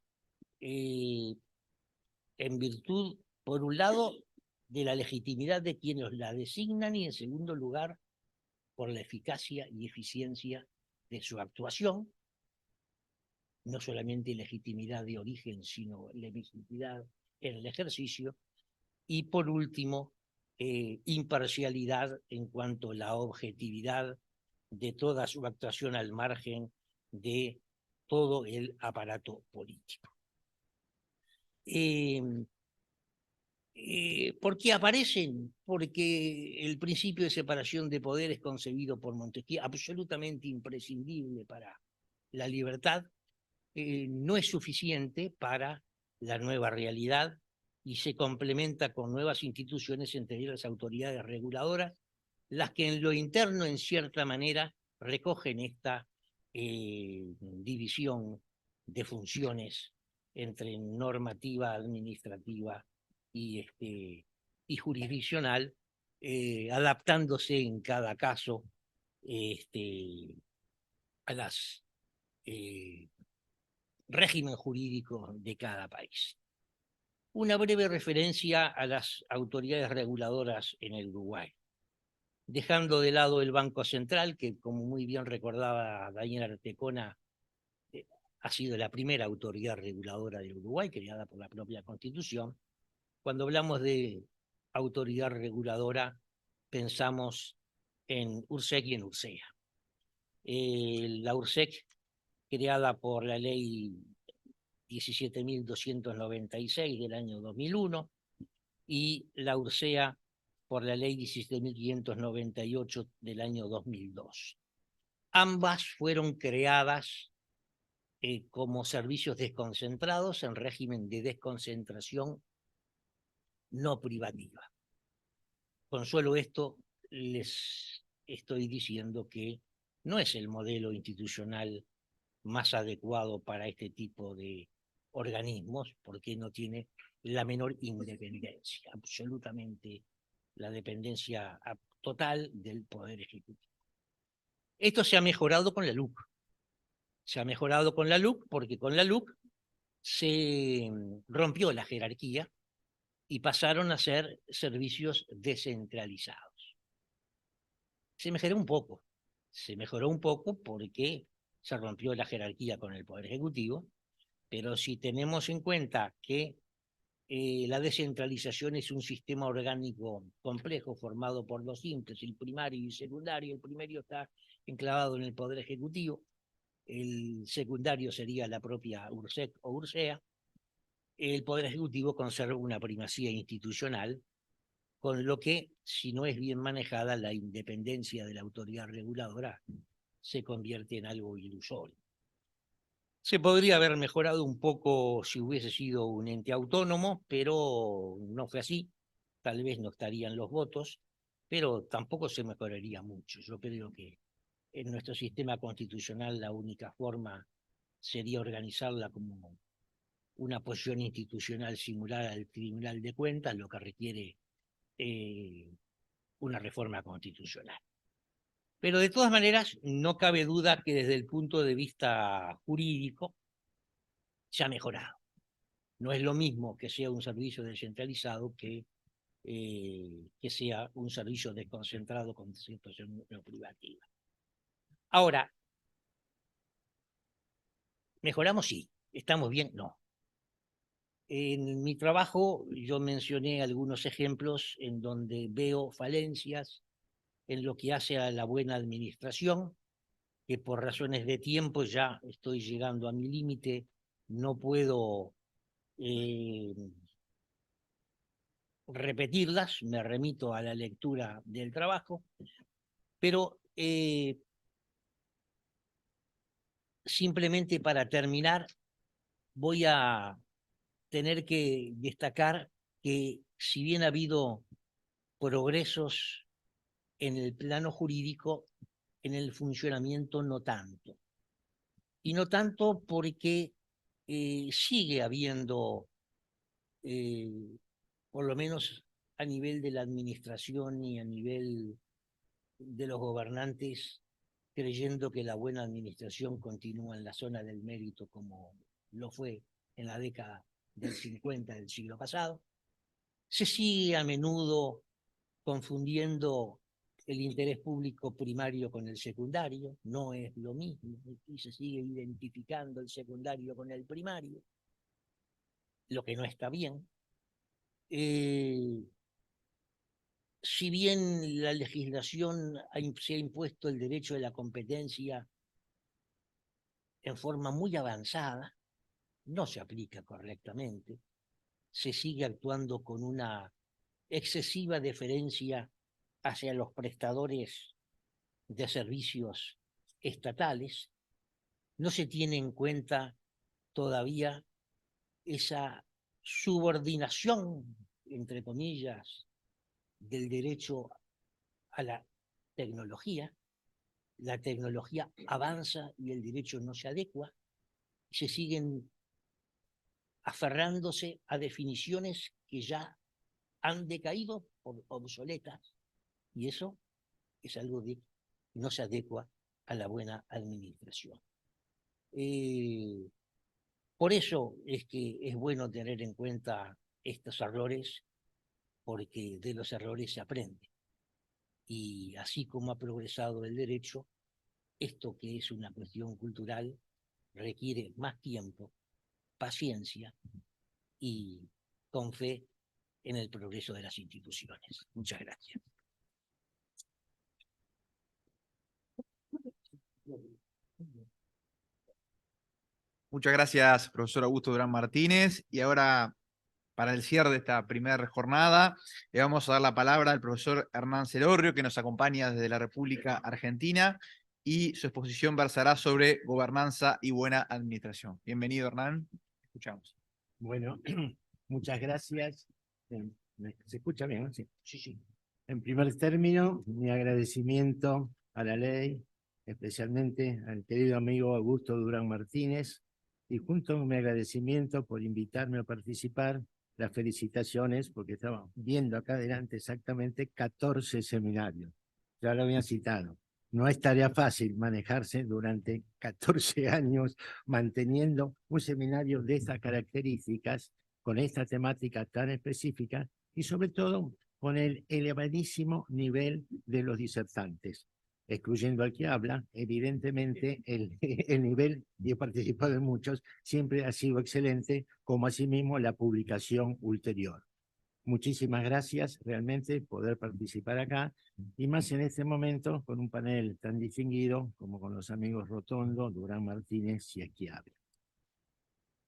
en virtud, por un lado, de la legitimidad de quienes la designan y, en segundo lugar, por la eficacia y eficiencia de su actuación. No solamente legitimidad de origen, sino legitimidad en el ejercicio. Y por último, imparcialidad en cuanto a la objetividad de toda su actuación al margen de todo el aparato político. ¿Por qué aparecen? Porque el principio de separación de poderes concebido por Montesquieu, absolutamente imprescindible para la libertad, no es suficiente para la nueva realidad y se complementa con nuevas instituciones, entre ellas las autoridades reguladoras, las que en lo interno, en cierta manera, recogen esta división de funciones entre normativa, administrativa y jurisdiccional, adaptándose en cada caso a las régimen jurídico de cada país. Una breve referencia a las autoridades reguladoras en el Uruguay. Dejando de lado el Banco Central, que como muy bien recordaba Daniel Artecona, ha sido la primera autoridad reguladora del Uruguay, creada por la propia Constitución. Cuando hablamos de autoridad reguladora, pensamos en URSEC y en URSEA. La URSEC, creada por la ley 17.296 del año 2001, y la URSEA por la ley 17.598 del año 2002. Ambas fueron creadas como servicios desconcentrados en régimen de desconcentración no privativa. Con solo esto les estoy diciendo que no es el modelo institucional más adecuado para este tipo de organismos, porque no tiene la menor independencia, absolutamente la dependencia total del Poder Ejecutivo. Esto se ha mejorado con la LUC. Se ha mejorado con la LUC porque con la LUC se rompió la jerarquía y pasaron a ser servicios descentralizados. Se mejoró un poco porque se rompió la jerarquía con el Poder Ejecutivo, pero si tenemos en cuenta que la descentralización es un sistema orgánico complejo formado por dos índices, el primario y el secundario. El primario está enclavado en el Poder Ejecutivo, el secundario sería la propia URSEC o URSEA. el Poder Ejecutivo conserva una primacía institucional, con lo que, si no es bien manejada, la independencia de la autoridad reguladora se convierte en algo ilusorio. Se podría haber mejorado un poco si hubiese sido un ente autónomo, pero no fue así. Tal vez no estarían los votos, pero tampoco se mejoraría mucho. Yo creo que en nuestro sistema constitucional la única forma sería organizarla como una posición institucional similar al Tribunal de Cuentas, lo que requiere una reforma constitucional. Pero de todas maneras, no cabe duda que desde el punto de vista jurídico se ha mejorado. No es lo mismo que sea un servicio descentralizado que sea un servicio desconcentrado con situación no privativa. Ahora, ¿mejoramos? Sí. ¿Estamos bien? No. En mi trabajo yo mencioné algunos ejemplos en donde veo falencias en lo que hace a la buena administración, que por razones de tiempo ya estoy llegando a mi límite, no puedo repetirlas, me remito a la lectura del trabajo, pero simplemente para terminar voy a tener que destacar que si bien ha habido progresos en el plano jurídico, en el funcionamiento no tanto. Y no tanto porque sigue habiendo, por lo menos a nivel de la administración y a nivel de los gobernantes, creyendo que la buena administración continúa en la zona del mérito como lo fue en la década del 50 del siglo pasado. Se sigue a menudo confundiendo el interés público primario con el secundario, no es lo mismo, y se sigue identificando el secundario con el primario, lo que no está bien. Si bien la legislación se ha impuesto el derecho de la competencia en forma muy avanzada, no se aplica correctamente, se sigue actuando con una excesiva deferencia hacia los prestadores de servicios estatales, no se tiene en cuenta todavía esa subordinación, entre comillas, del derecho a la tecnología avanza y el derecho no se adecua, se siguen aferrándose a definiciones que ya han decaído por obsoletas, y eso es algo que no se adecua a la buena administración. Por eso es que es bueno tener en cuenta estos errores, porque de los errores se aprende. Y así como ha progresado el derecho, esto que es una cuestión cultural requiere más tiempo, paciencia y con fe en el progreso de las instituciones. Muchas gracias. Muchas gracias, profesor Augusto Durán Martínez. Y ahora, para el cierre de esta primera jornada, le vamos a dar la palabra al profesor Hernán Celorrio, que nos acompaña desde la República Argentina, y su exposición versará sobre gobernanza y buena administración. Bienvenido, Hernán. Escuchamos. Bueno, muchas gracias. ¿Se escucha bien, no? Sí. Sí. En primer término, mi agradecimiento a la ley, especialmente al querido amigo Augusto Durán Martínez, y junto con mi agradecimiento por invitarme a participar, las felicitaciones, porque estaba viendo acá adelante exactamente 14 seminarios. Ya lo habían citado. No es tarea fácil manejarse durante 14 años manteniendo un seminario de estas características, con esta temática tan específica y sobre todo con el elevadísimo nivel de los disertantes. Excluyendo al que habla, evidentemente el nivel, y he participado en muchos, siempre ha sido excelente, como asimismo la publicación ulterior. Muchísimas gracias, realmente, poder participar acá, y más en este momento con un panel tan distinguido como con los amigos Rotondo, Durán Martínez y Schiavi.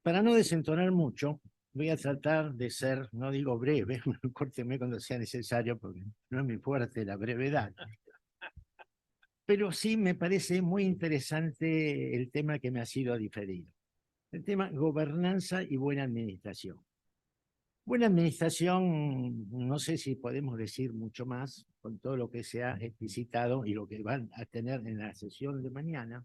Para no desentonar mucho, voy a tratar de ser, no digo breve, córteme cuando sea necesario, porque no es muy fuerte la brevedad. Pero sí me parece muy interesante el tema que me ha sido diferido. El tema gobernanza y buena administración. Buena administración, no sé si podemos decir mucho más con todo lo que se ha explicitado y lo que van a tener en la sesión de mañana,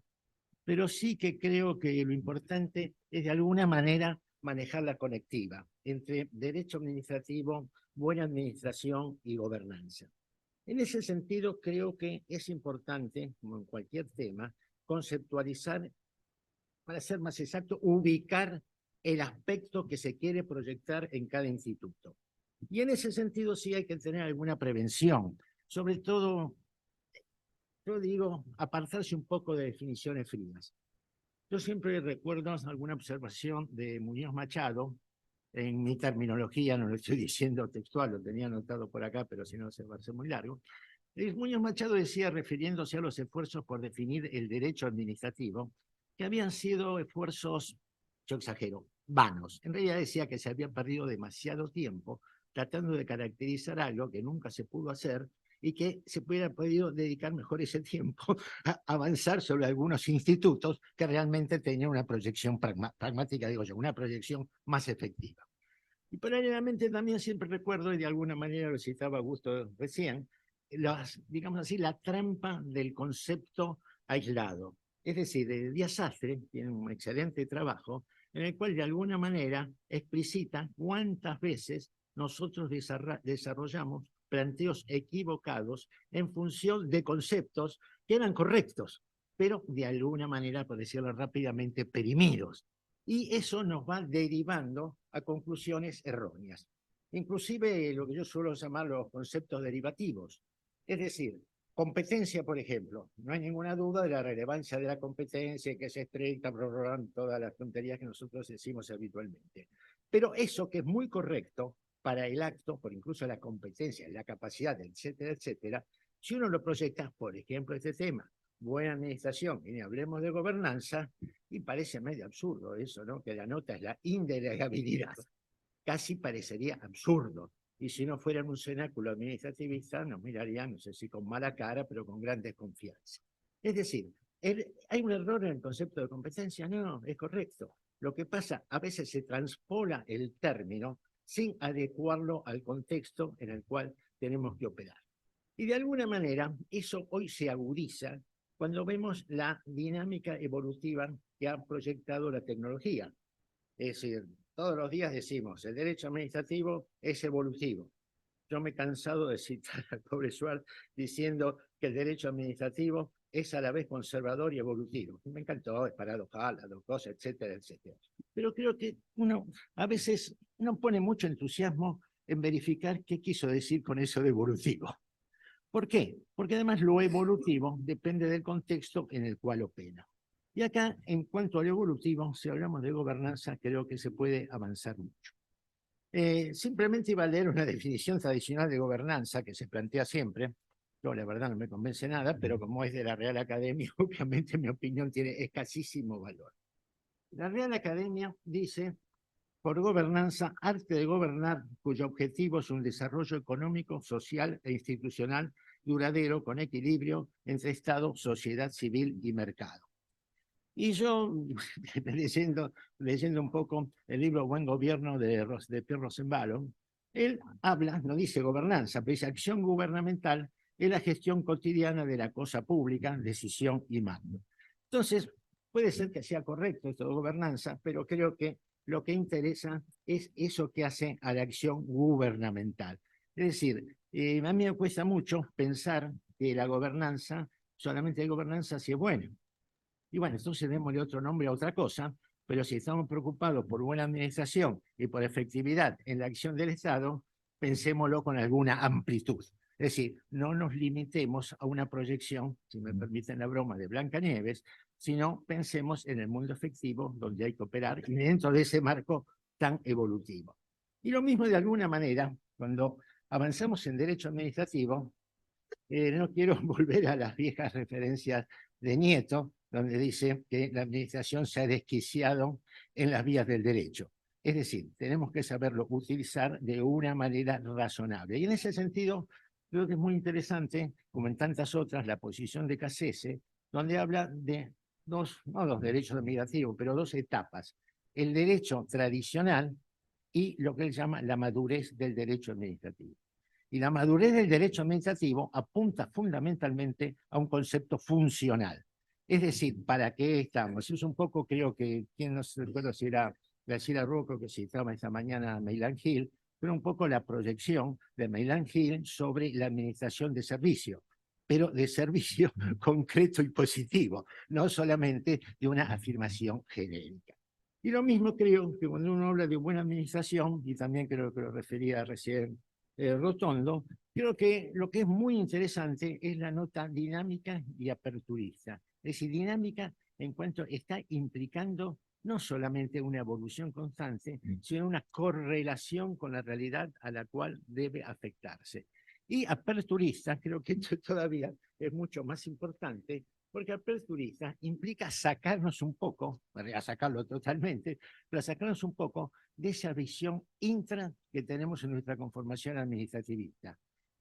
pero sí que creo que lo importante es de alguna manera manejar la conectiva entre derecho administrativo, buena administración y gobernanza. En ese sentido, creo que es importante, como en cualquier tema, conceptualizar, para ser más exacto, ubicar el aspecto que se quiere proyectar en cada instituto. Y en ese sentido sí hay que tener alguna prevención, sobre todo, yo digo, apartarse un poco de definiciones frías. Yo siempre recuerdo alguna observación de Muñoz Machado, en mi terminología, no lo estoy diciendo textual, lo tenía anotado por acá, pero si no se va a hacer muy largo. Muñoz Machado decía, refiriéndose a los esfuerzos por definir el derecho administrativo, que habían sido esfuerzos, yo exagero, vanos. En realidad decía que se había perdido demasiado tiempo tratando de caracterizar algo que nunca se pudo hacer y que se hubiera podido dedicar mejor ese tiempo a avanzar sobre algunos institutos que realmente tenían una proyección pragmática, digo yo, una proyección más efectiva. Y paralelamente también siempre recuerdo, y de alguna manera lo citaba Augusto recién, digamos así, la trampa del concepto aislado. Es decir, Díaz Sastre tiene un excelente trabajo en el cual de alguna manera explicita cuántas veces nosotros desarrollamos planteos equivocados en función de conceptos que eran correctos, pero de alguna manera, por decirlo rápidamente, perimidos. Y eso nos va derivando a conclusiones erróneas. Inclusive lo que yo suelo llamar los conceptos derivativos. Es decir, competencia, por ejemplo. No hay ninguna duda de la relevancia de la competencia, que es estricta, todas las tonterías que nosotros decimos habitualmente. Pero eso que es muy correcto para el acto, por incluso la competencia, la capacidad, etcétera, etcétera, si uno lo proyecta, por ejemplo, este tema, buena administración, y ni hablemos de gobernanza, y parece medio absurdo eso, ¿no? Que la nota es la indelegabilidad. Casi parecería absurdo. Y si no fuera un cenáculo administrativista, nos mirarían, no sé si con mala cara, pero con gran desconfianza. Es decir, ¿hay un error en el concepto de competencia? No, es correcto. Lo que pasa, a veces se transpola el término sin adecuarlo al contexto en el cual tenemos que operar. Y de alguna manera, eso hoy se agudiza cuando vemos la dinámica evolutiva que ha proyectado la tecnología. Es decir, todos los días decimos, el derecho administrativo es evolutivo. Yo me he cansado de citar al pobre Schwartz diciendo que el derecho administrativo es a la vez conservador y evolutivo. Me encantó, es paradojal, las dos cosas, etcétera, etcétera. Pero creo que uno a veces no pone mucho entusiasmo en verificar qué quiso decir con eso de evolutivo. ¿Por qué? Porque además lo evolutivo depende del contexto en el cual opera. Y acá, en cuanto al evolutivo, si hablamos de gobernanza, creo que se puede avanzar mucho. Simplemente iba a leer una definición tradicional de gobernanza que se plantea siempre. Yo, la verdad, no me convence nada, pero como es de la Real Academia, obviamente mi opinión tiene escasísimo valor. La Real Academia dice, por gobernanza, arte de gobernar, cuyo objetivo es un desarrollo económico, social e institucional duradero con equilibrio entre Estado, sociedad civil y mercado. Y yo, leyendo un poco el libro Buen Gobierno de Pierre Rosenbaum, él habla, no dice gobernanza, pero dice acción gubernamental es la gestión cotidiana de la cosa pública, decisión y mando. Entonces, puede ser que sea correcto esto de gobernanza, pero creo que lo que interesa es eso que hace a la acción gubernamental. Es decir, a mí me cuesta mucho pensar que la gobernanza, solamente hay gobernanza si es buena. Y bueno, entonces démosle otro nombre a otra cosa, pero si estamos preocupados por buena administración y por efectividad en la acción del Estado, pensémoslo con alguna amplitud. Es decir, no nos limitemos a una proyección, si me permiten la broma, de Blancanieves, sino pensemos en el mundo efectivo donde hay que operar y dentro de ese marco tan evolutivo. Y lo mismo de alguna manera, cuando avanzamos en derecho administrativo, no quiero volver a las viejas referencias de Nieto, donde dice que la administración se ha desquiciado en las vías del derecho. Es decir, tenemos que saberlo utilizar de una manera razonable. Y en ese sentido, creo que es muy interesante, como en tantas otras, la posición de Cassese, donde habla de no dos derechos administrativos, pero dos etapas. El derecho tradicional y lo que él llama la madurez del derecho administrativo. Y la madurez del derecho administrativo apunta fundamentalmente a un concepto funcional. Es decir, ¿para qué estamos? Es un poco, creo que, quien no se recuerda si era Graciela Rocco, que citaba esta mañana Meilan Hill, pero un poco la proyección de Meilan Hill sobre la administración de servicio, pero de servicio concreto y positivo, no solamente de una afirmación genérica. Y lo mismo creo que cuando uno habla de buena administración, y también creo que lo refería recién Rotondo, creo que lo que es muy interesante es la nota dinámica y aperturista. Es decir, dinámica en cuanto está implicando no solamente una evolución constante, sino una correlación con la realidad a la cual debe afectarse. Y aperturista, creo que esto todavía es mucho más importante, porque aperturista implica sacarnos un poco, para sacarlo totalmente, pero sacarnos un poco de esa visión intra que tenemos en nuestra conformación administrativista.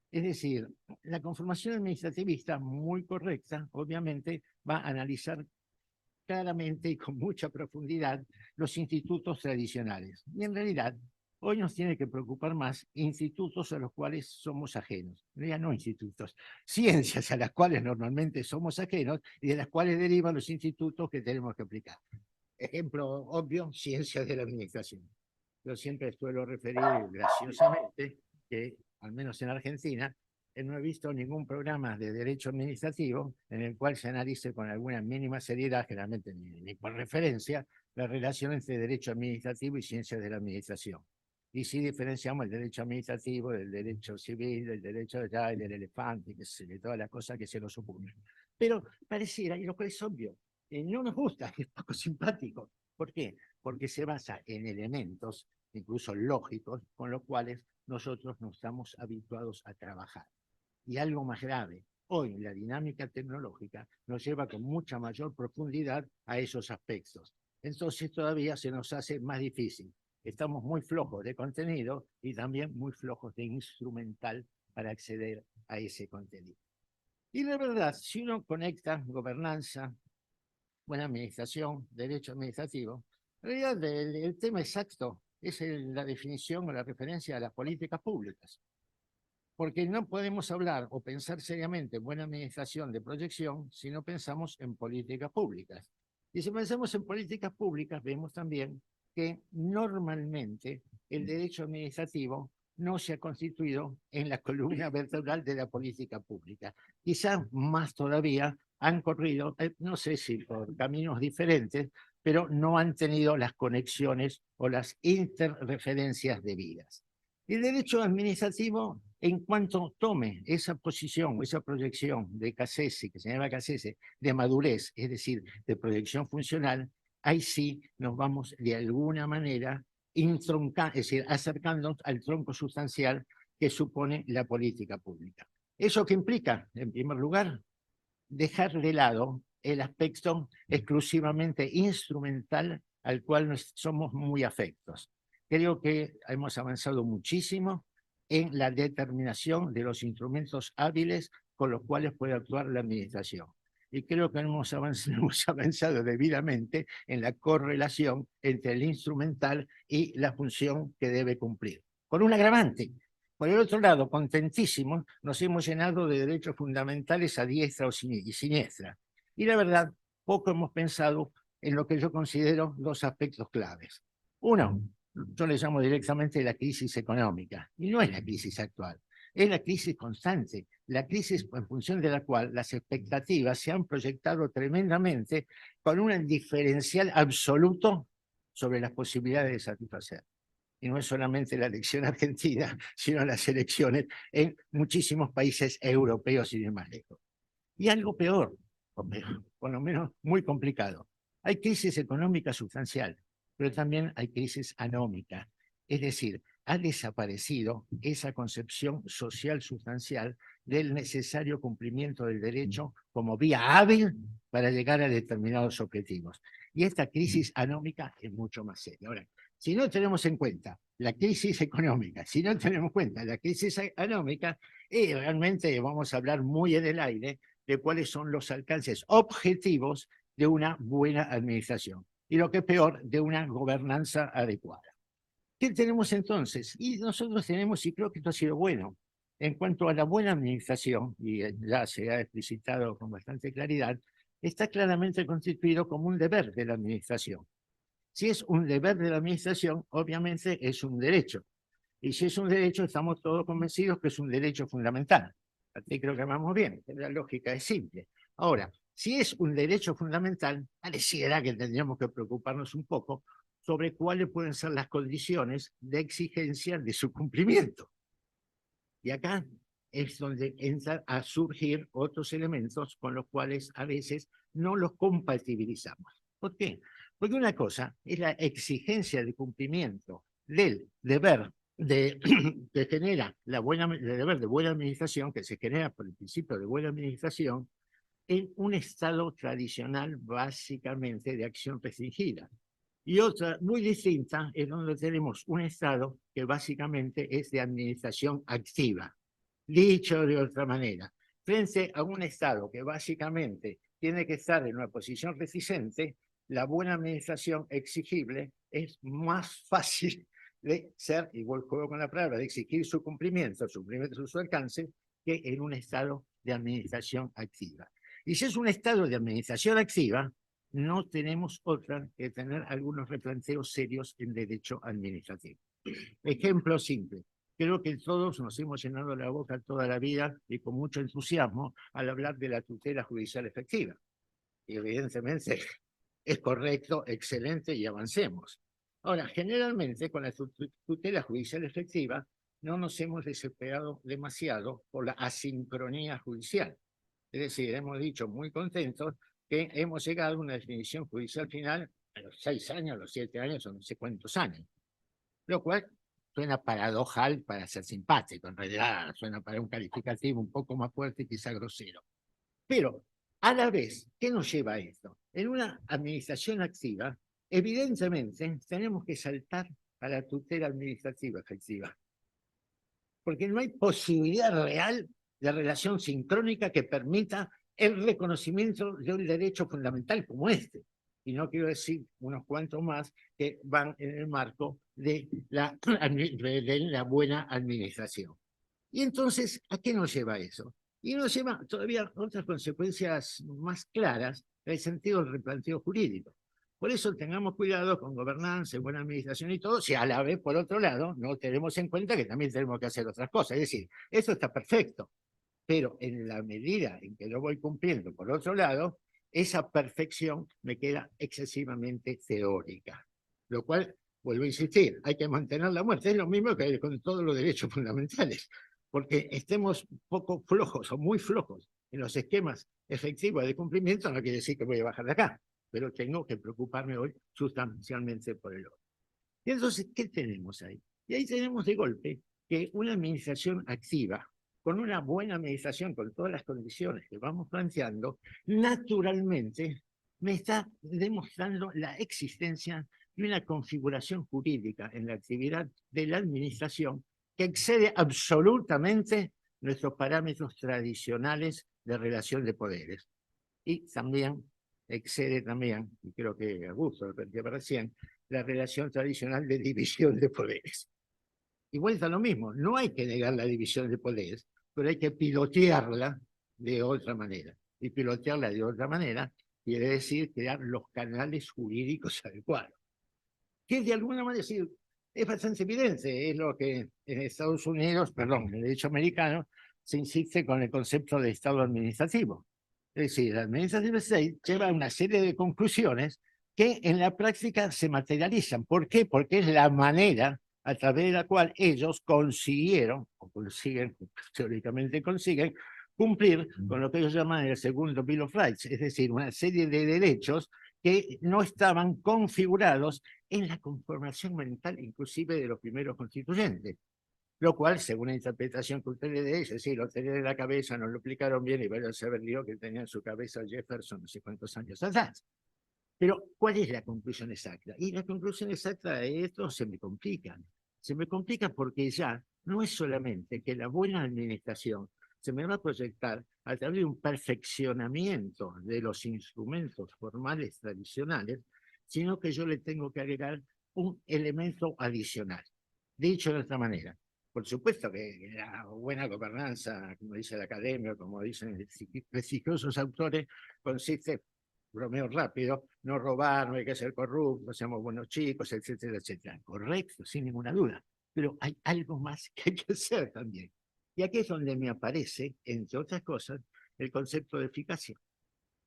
Es decir, la conformación administrativista, muy correcta, obviamente, va a analizar claramente y con mucha profundidad los institutos tradicionales. Y en realidad, hoy nos tiene que preocupar más institutos a los cuales somos ajenos. Ya no institutos, ciencias a las cuales normalmente somos ajenos y de las cuales derivan los institutos que tenemos que aplicar. Ejemplo obvio, ciencias de la administración. Yo siempre suelo referir graciosamente que, al menos en Argentina, no he visto ningún programa de derecho administrativo en el cual se analice con alguna mínima seriedad, generalmente ni por referencia, la relación entre derecho administrativo y ciencias de la administración. Y si diferenciamos el derecho administrativo del derecho civil, del derecho del elefante, de todas las cosas que se nos ocurren. Pero pareciera, y lo cual es obvio, no nos gusta, es poco simpático. ¿Por qué? Porque se basa en elementos, incluso lógicos, con los cuales nosotros no estamos habituados a trabajar. Y algo más grave, hoy la dinámica tecnológica nos lleva con mucha mayor profundidad a esos aspectos. Entonces todavía se nos hace más difícil. Estamos muy flojos de contenido y también muy flojos de instrumental para acceder a ese contenido. Y la verdad, si uno conecta gobernanza, buena administración, derecho administrativo, en realidad el tema exacto es la definición o la referencia a las políticas públicas. Porque no podemos hablar o pensar seriamente en buena administración de proyección si no pensamos en políticas públicas. Y si pensamos en políticas públicas, vemos también que normalmente el derecho administrativo no se ha constituido en la columna vertebral de la política pública. Quizás más todavía han corrido, no sé si por caminos diferentes, pero no han tenido las conexiones o las interreferencias debidas. El derecho administrativo, en cuanto tome esa posición o esa proyección de Cassese, que se llama Cassese, de madurez, es decir, de proyección funcional, ahí sí nos vamos de alguna manera es decir, acercándonos al tronco sustancial que supone la política pública. ¿Eso qué implica? En primer lugar, dejar de lado el aspecto exclusivamente instrumental al cual somos muy afectos. Creo que hemos avanzado muchísimo en la determinación de los instrumentos hábiles con los cuales puede actuar la administración. Y creo que hemos avanzado debidamente en la correlación entre el instrumental y la función que debe cumplir. Con un agravante. Por el otro lado, contentísimos, nos hemos llenado de derechos fundamentales a diestra y siniestra. Y la verdad, poco hemos pensado en lo que yo considero dos aspectos claves. Uno, yo le llamo directamente la crisis económica, y no es la crisis actual, es la crisis constante, la crisis en función de la cual las expectativas se han proyectado tremendamente con un diferencial absoluto sobre las posibilidades de satisfacer. Y no es solamente la elección argentina, sino las elecciones en muchísimos países europeos y demás lejos. Y algo peor, por lo menos muy complicado. Hay crisis económica sustancial, pero también hay crisis anómica. Es decir, ha desaparecido esa concepción social sustancial del necesario cumplimiento del derecho como vía hábil para llegar a determinados objetivos. Y esta crisis anómica es mucho más seria. Ahora, Si no tenemos en cuenta la crisis económica, si no tenemos en cuenta la crisis económica, realmente vamos a hablar muy en el aire de cuáles son los alcances objetivos de una buena administración y lo que es peor, de una gobernanza adecuada. ¿Qué tenemos entonces? Y nosotros tenemos, y creo que esto ha sido bueno, en cuanto a la buena administración, y ya se ha explicitado con bastante claridad, está claramente constituido como un deber de la administración. Si es un deber de la administración, obviamente es un derecho. Y si es un derecho, estamos todos convencidos que es un derecho fundamental. Así creo que vamos bien, la lógica es simple. Ahora, si es un derecho fundamental, pareciera que tendríamos que preocuparnos un poco sobre cuáles pueden ser las condiciones de exigencia de su cumplimiento. Y acá es donde entran a surgir otros elementos con los cuales a veces no los compatibilizamos. ¿Por qué? Porque una cosa es la exigencia de cumplimiento del deber que genera el deber de buena administración, que se genera por el principio de buena administración, en un estado tradicional básicamente de acción restringida. Y otra muy distinta es donde tenemos un estado que básicamente es de administración activa. Dicho de otra manera, frente a un estado que básicamente tiene que estar en una posición reticente, la buena administración exigible es más fácil de ser, igual juego con la palabra, de exigir su cumplimiento su alcance, que en un estado de administración activa. Y si es un estado de administración activa, no tenemos otra que tener algunos replanteos serios en derecho administrativo. Ejemplo simple. Creo que todos nos hemos llenado la boca toda la vida y con mucho entusiasmo al hablar de la tutela judicial efectiva. Y evidentemente es correcto, excelente y avancemos. Ahora, generalmente con la tutela judicial efectiva no nos hemos desesperado demasiado por la asincronía judicial. Es decir, hemos dicho muy contentos que hemos llegado a una definición judicial final a los 6 años, a los 7 años o no sé cuántos años. Lo cual suena paradojal para ser simpático, en realidad suena para un calificativo un poco más fuerte y quizá grosero. Pero, a la vez, ¿qué nos lleva a esto? En una administración activa, evidentemente, tenemos que saltar a la tutela administrativa efectiva. Porque no hay posibilidad real de relación sincrónica que permita el reconocimiento de un derecho fundamental como este. Y no quiero decir unos cuantos más que van en el marco de la buena administración. Y entonces, ¿a qué nos lleva eso? Y nos lleva todavía otras consecuencias más claras en el sentido del replanteo jurídico. Por eso tengamos cuidado con gobernanza, buena administración y todo, si a la vez, por otro lado, no tenemos en cuenta que también tenemos que hacer otras cosas. Es decir, eso está perfecto, pero en la medida en que lo voy cumpliendo, por otro lado, esa perfección me queda excesivamente teórica. Lo cual, vuelvo a insistir, hay que mantener la muerte. Es lo mismo que con todos los derechos fundamentales, porque estemos poco flojos o muy flojos en los esquemas efectivos de cumplimiento, no quiere decir que voy a bajar de acá, pero tengo que preocuparme hoy sustancialmente por el otro. Y entonces, ¿qué tenemos ahí? Y ahí tenemos de golpe que una administración activa, con una buena administración, con todas las condiciones que vamos planteando, naturalmente me está demostrando la existencia de una configuración jurídica en la actividad de la administración que excede absolutamente nuestros parámetros tradicionales de relación de poderes. Y también excede también, y creo que Augusto lo planteaba recién, la relación tradicional de división de poderes. Y vuelta a lo mismo, no hay que negar la división de poderes, pero hay que pilotearla de otra manera. Y pilotearla de otra manera quiere decir crear los canales jurídicos adecuados. Que de alguna manera sí, es bastante evidente, es lo que en Estados Unidos, perdón, en el derecho americano, se insiste con el concepto de Estado administrativo. Es decir, el Administrative State lleva una serie de conclusiones que en la práctica se materializan. ¿Por qué? Porque es la manera a través de la cual ellos consiguieron, o consiguen, teóricamente consiguen, cumplir con lo que ellos llaman el segundo Bill of Rights, es decir, una serie de derechos que no estaban configurados en la conformación mental inclusive de los primeros constituyentes. Lo cual, según la interpretación que usted le dé, es decir, lo tenía de la cabeza, no lo explicaron bien y vaya a saber Dios que tenía en su cabeza Jefferson no sé cuántos años atrás. Pero, ¿cuál es la conclusión exacta? Y la conclusión exacta de esto se me complica. Se me complica porque ya no es solamente que la buena administración se me va a proyectar a través de un perfeccionamiento de los instrumentos formales tradicionales, sino que yo le tengo que agregar un elemento adicional. Dicho de otra manera, por supuesto que la buena gobernanza, como dice la academia, como dicen prestigiosos autores, consiste, bromeo rápido, no robar, no hay que ser corruptos, seamos buenos chicos, etcétera, etcétera. Correcto, sin ninguna duda. Pero hay algo más que hay que hacer también. Y aquí es donde me aparece, entre otras cosas, el concepto de eficacia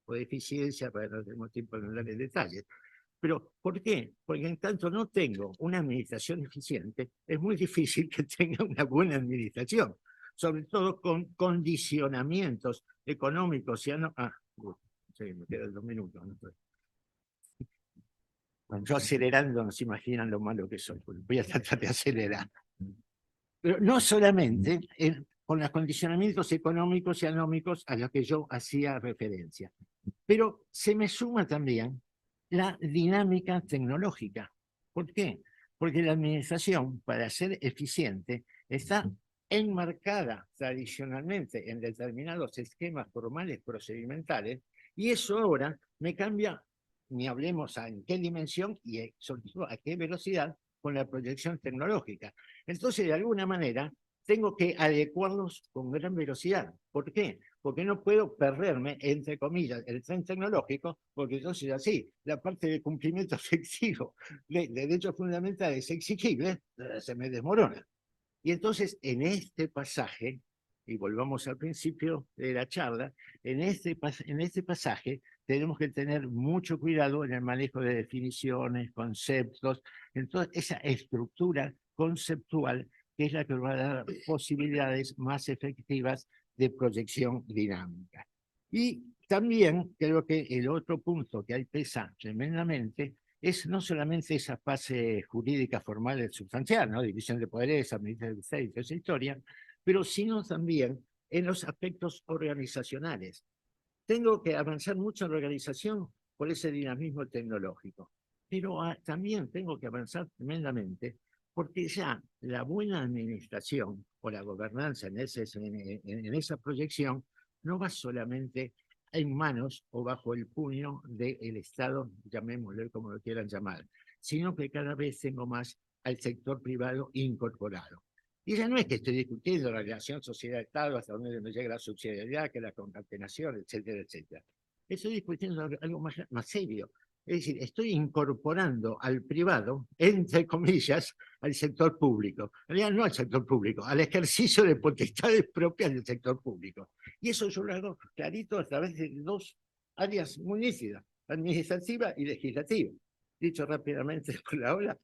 o de eficiencia, para no tener tiempo de hablar en detalle. Pero, ¿por qué? Porque en tanto no tengo una administración eficiente, es muy difícil que tenga una buena administración, sobre todo con condicionamientos económicos. Sí, me quedan 2 minutos. ¿No? Bueno, yo acelerando no se imaginan lo malo que soy, voy a tratar de acelerar. Pero no solamente con los condicionamientos económicos y anómicos a los que yo hacía referencia, pero se me suma también la dinámica tecnológica. ¿Por qué? Porque la administración, para ser eficiente, está enmarcada tradicionalmente en determinados esquemas formales procedimentales, y eso ahora me cambia, ni hablemos en qué dimensión y sobre todo a qué velocidad, con la proyección tecnológica. Entonces, de alguna manera, tengo que adecuarlos con gran velocidad. ¿Por qué? Porque no puedo perderme, entre comillas, el tren tecnológico, porque entonces así, la parte de cumplimiento efectivo de derechos fundamentales exigibles se me desmorona. Y entonces, en este pasaje, y volvamos al principio de la charla, en este pasaje tenemos que tener mucho cuidado en el manejo de definiciones, conceptos, en toda esa estructura conceptual que es la que va a dar posibilidades más efectivas de proyección dinámica. Y también creo que el otro punto que ahí pesa tremendamente es no solamente esa fase jurídica formal y sustancial, ¿no? División de poderes, administración de Estado y toda esa historia, pero sino también en los aspectos organizacionales. Tengo que avanzar mucho en la organización por ese dinamismo tecnológico, pero también tengo que avanzar tremendamente porque ya la buena administración o la gobernanza en esa proyección no va solamente en manos o bajo el puño del Estado, llamémoslo como lo quieran llamar, sino que cada vez tengo más al sector privado incorporado. Y ya no es que estoy discutiendo la relación sociedad-Estado, hasta donde me llega la subsidiariedad, que la concatenación, etcétera, etcétera. Estoy discutiendo algo más serio. Es decir, estoy incorporando al privado, entre comillas, al sector público. En realidad no al sector público, al ejercicio de potestades propias del sector público. Y eso yo lo hago clarito a través de 2 áreas muy nítidas, administrativa y legislativa. Dicho rápidamente por la ola,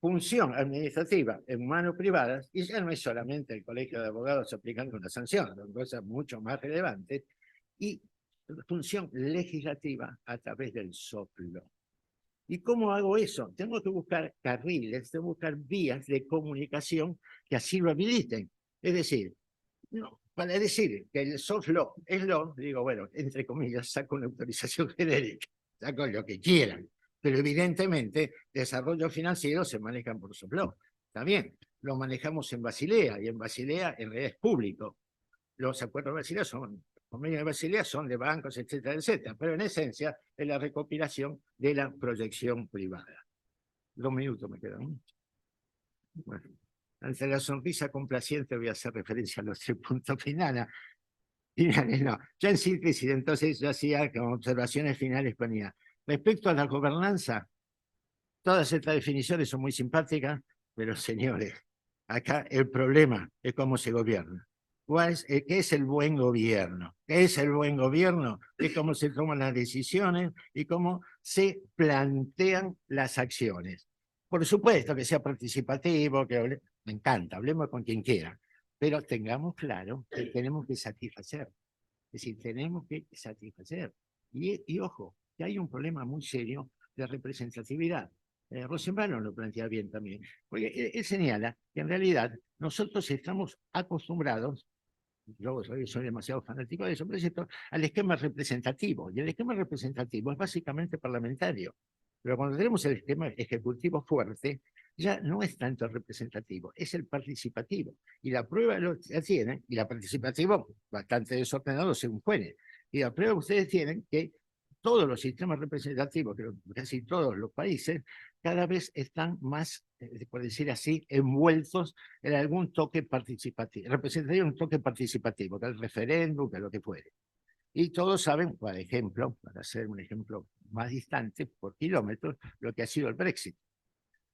función administrativa en manos privadas, y ya no es solamente el colegio de abogados aplicando una sanción, son cosas mucho más relevantes, y función legislativa a través del soft law. ¿Y cómo hago eso? Tengo que buscar carriles, tengo que buscar vías de comunicación que así lo habiliten. Es decir, no, para decir que el soft law es law, digo, bueno, entre comillas, saco una autorización genérica, saco lo que quieran, pero evidentemente desarrollo financiero se manejan por soft law. Está bien, lo manejamos en Basilea, y en Basilea en realidad es público. Los acuerdos de Basilea son, convenios de Basilea son de bancos, etcétera, etcétera, pero en esencia es la recopilación de la proyección privada. 2 minutos me quedan. Bueno, ante la sonrisa complaciente voy a hacer referencia a los 3 puntos finales. No, ya en síntesis, entonces yo hacía como observaciones finales, ponía, respecto a la gobernanza, todas estas definiciones son muy simpáticas, pero señores, acá el problema es cómo se gobierna. ¿Qué es el buen gobierno? ¿Qué es el buen gobierno? Es cómo se toman las decisiones y cómo se plantean las acciones. Por supuesto que sea participativo, me encanta, hablemos con quien quiera, pero tengamos claro que tenemos que satisfacer. Es decir, tenemos que satisfacer. Y ojo, que hay un problema muy serio de representatividad. Rosenbaum lo plantea bien también, porque él señala que en realidad nosotros estamos acostumbrados yo soy demasiado fanático de eso, pero es esto, al esquema representativo. Y el esquema representativo es básicamente parlamentario. Pero cuando tenemos el esquema ejecutivo fuerte, ya no es tanto el representativo, es el participativo. Y la prueba lo tienen, y la participativo bastante desordenado según fuere. Y la prueba ustedes tienen que todos los sistemas representativos, creo que casi todos los países, cada vez están más, por decir así, envueltos en algún toque participativo, representativo, un toque participativo, que el referéndum, que lo que fuere. Y todos saben, por ejemplo, para hacer un ejemplo más distante, por kilómetros, lo que ha sido el Brexit,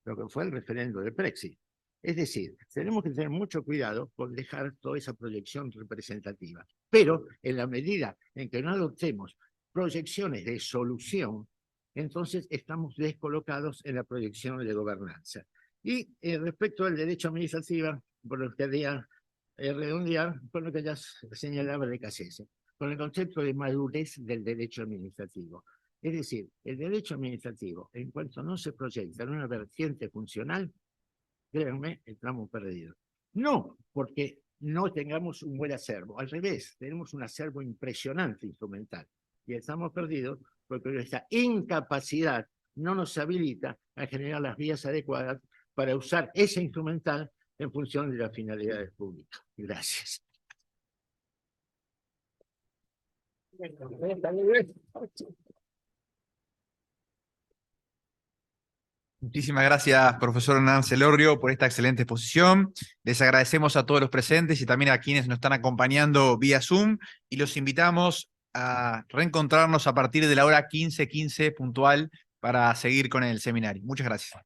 lo que fue el referéndum del Brexit. Es decir, tenemos que tener mucho cuidado con dejar toda esa proyección representativa. Pero en la medida en que no adoptemos proyecciones de solución, entonces estamos descolocados en la proyección de gobernanza. Y respecto al derecho administrativo, por lo que quería redondear con lo que ya señalaba de Cassese, con el concepto de madurez del derecho administrativo. Es decir, el derecho administrativo, en cuanto no se proyecta en una vertiente funcional, créanme, estamos perdidos. No porque no tengamos un buen acervo, al revés, tenemos un acervo impresionante instrumental. Y estamos perdidos porque nuestra incapacidad no nos habilita a generar las vías adecuadas para usar ese instrumental en función de las finalidades públicas. Gracias. Muchísimas gracias, profesor Hernán Celorrio, por esta excelente exposición. Les agradecemos a todos los presentes y también a quienes nos están acompañando vía Zoom y los invitamos a reencontrarnos a partir de la hora 15:15 puntual para seguir con el seminario. Muchas gracias.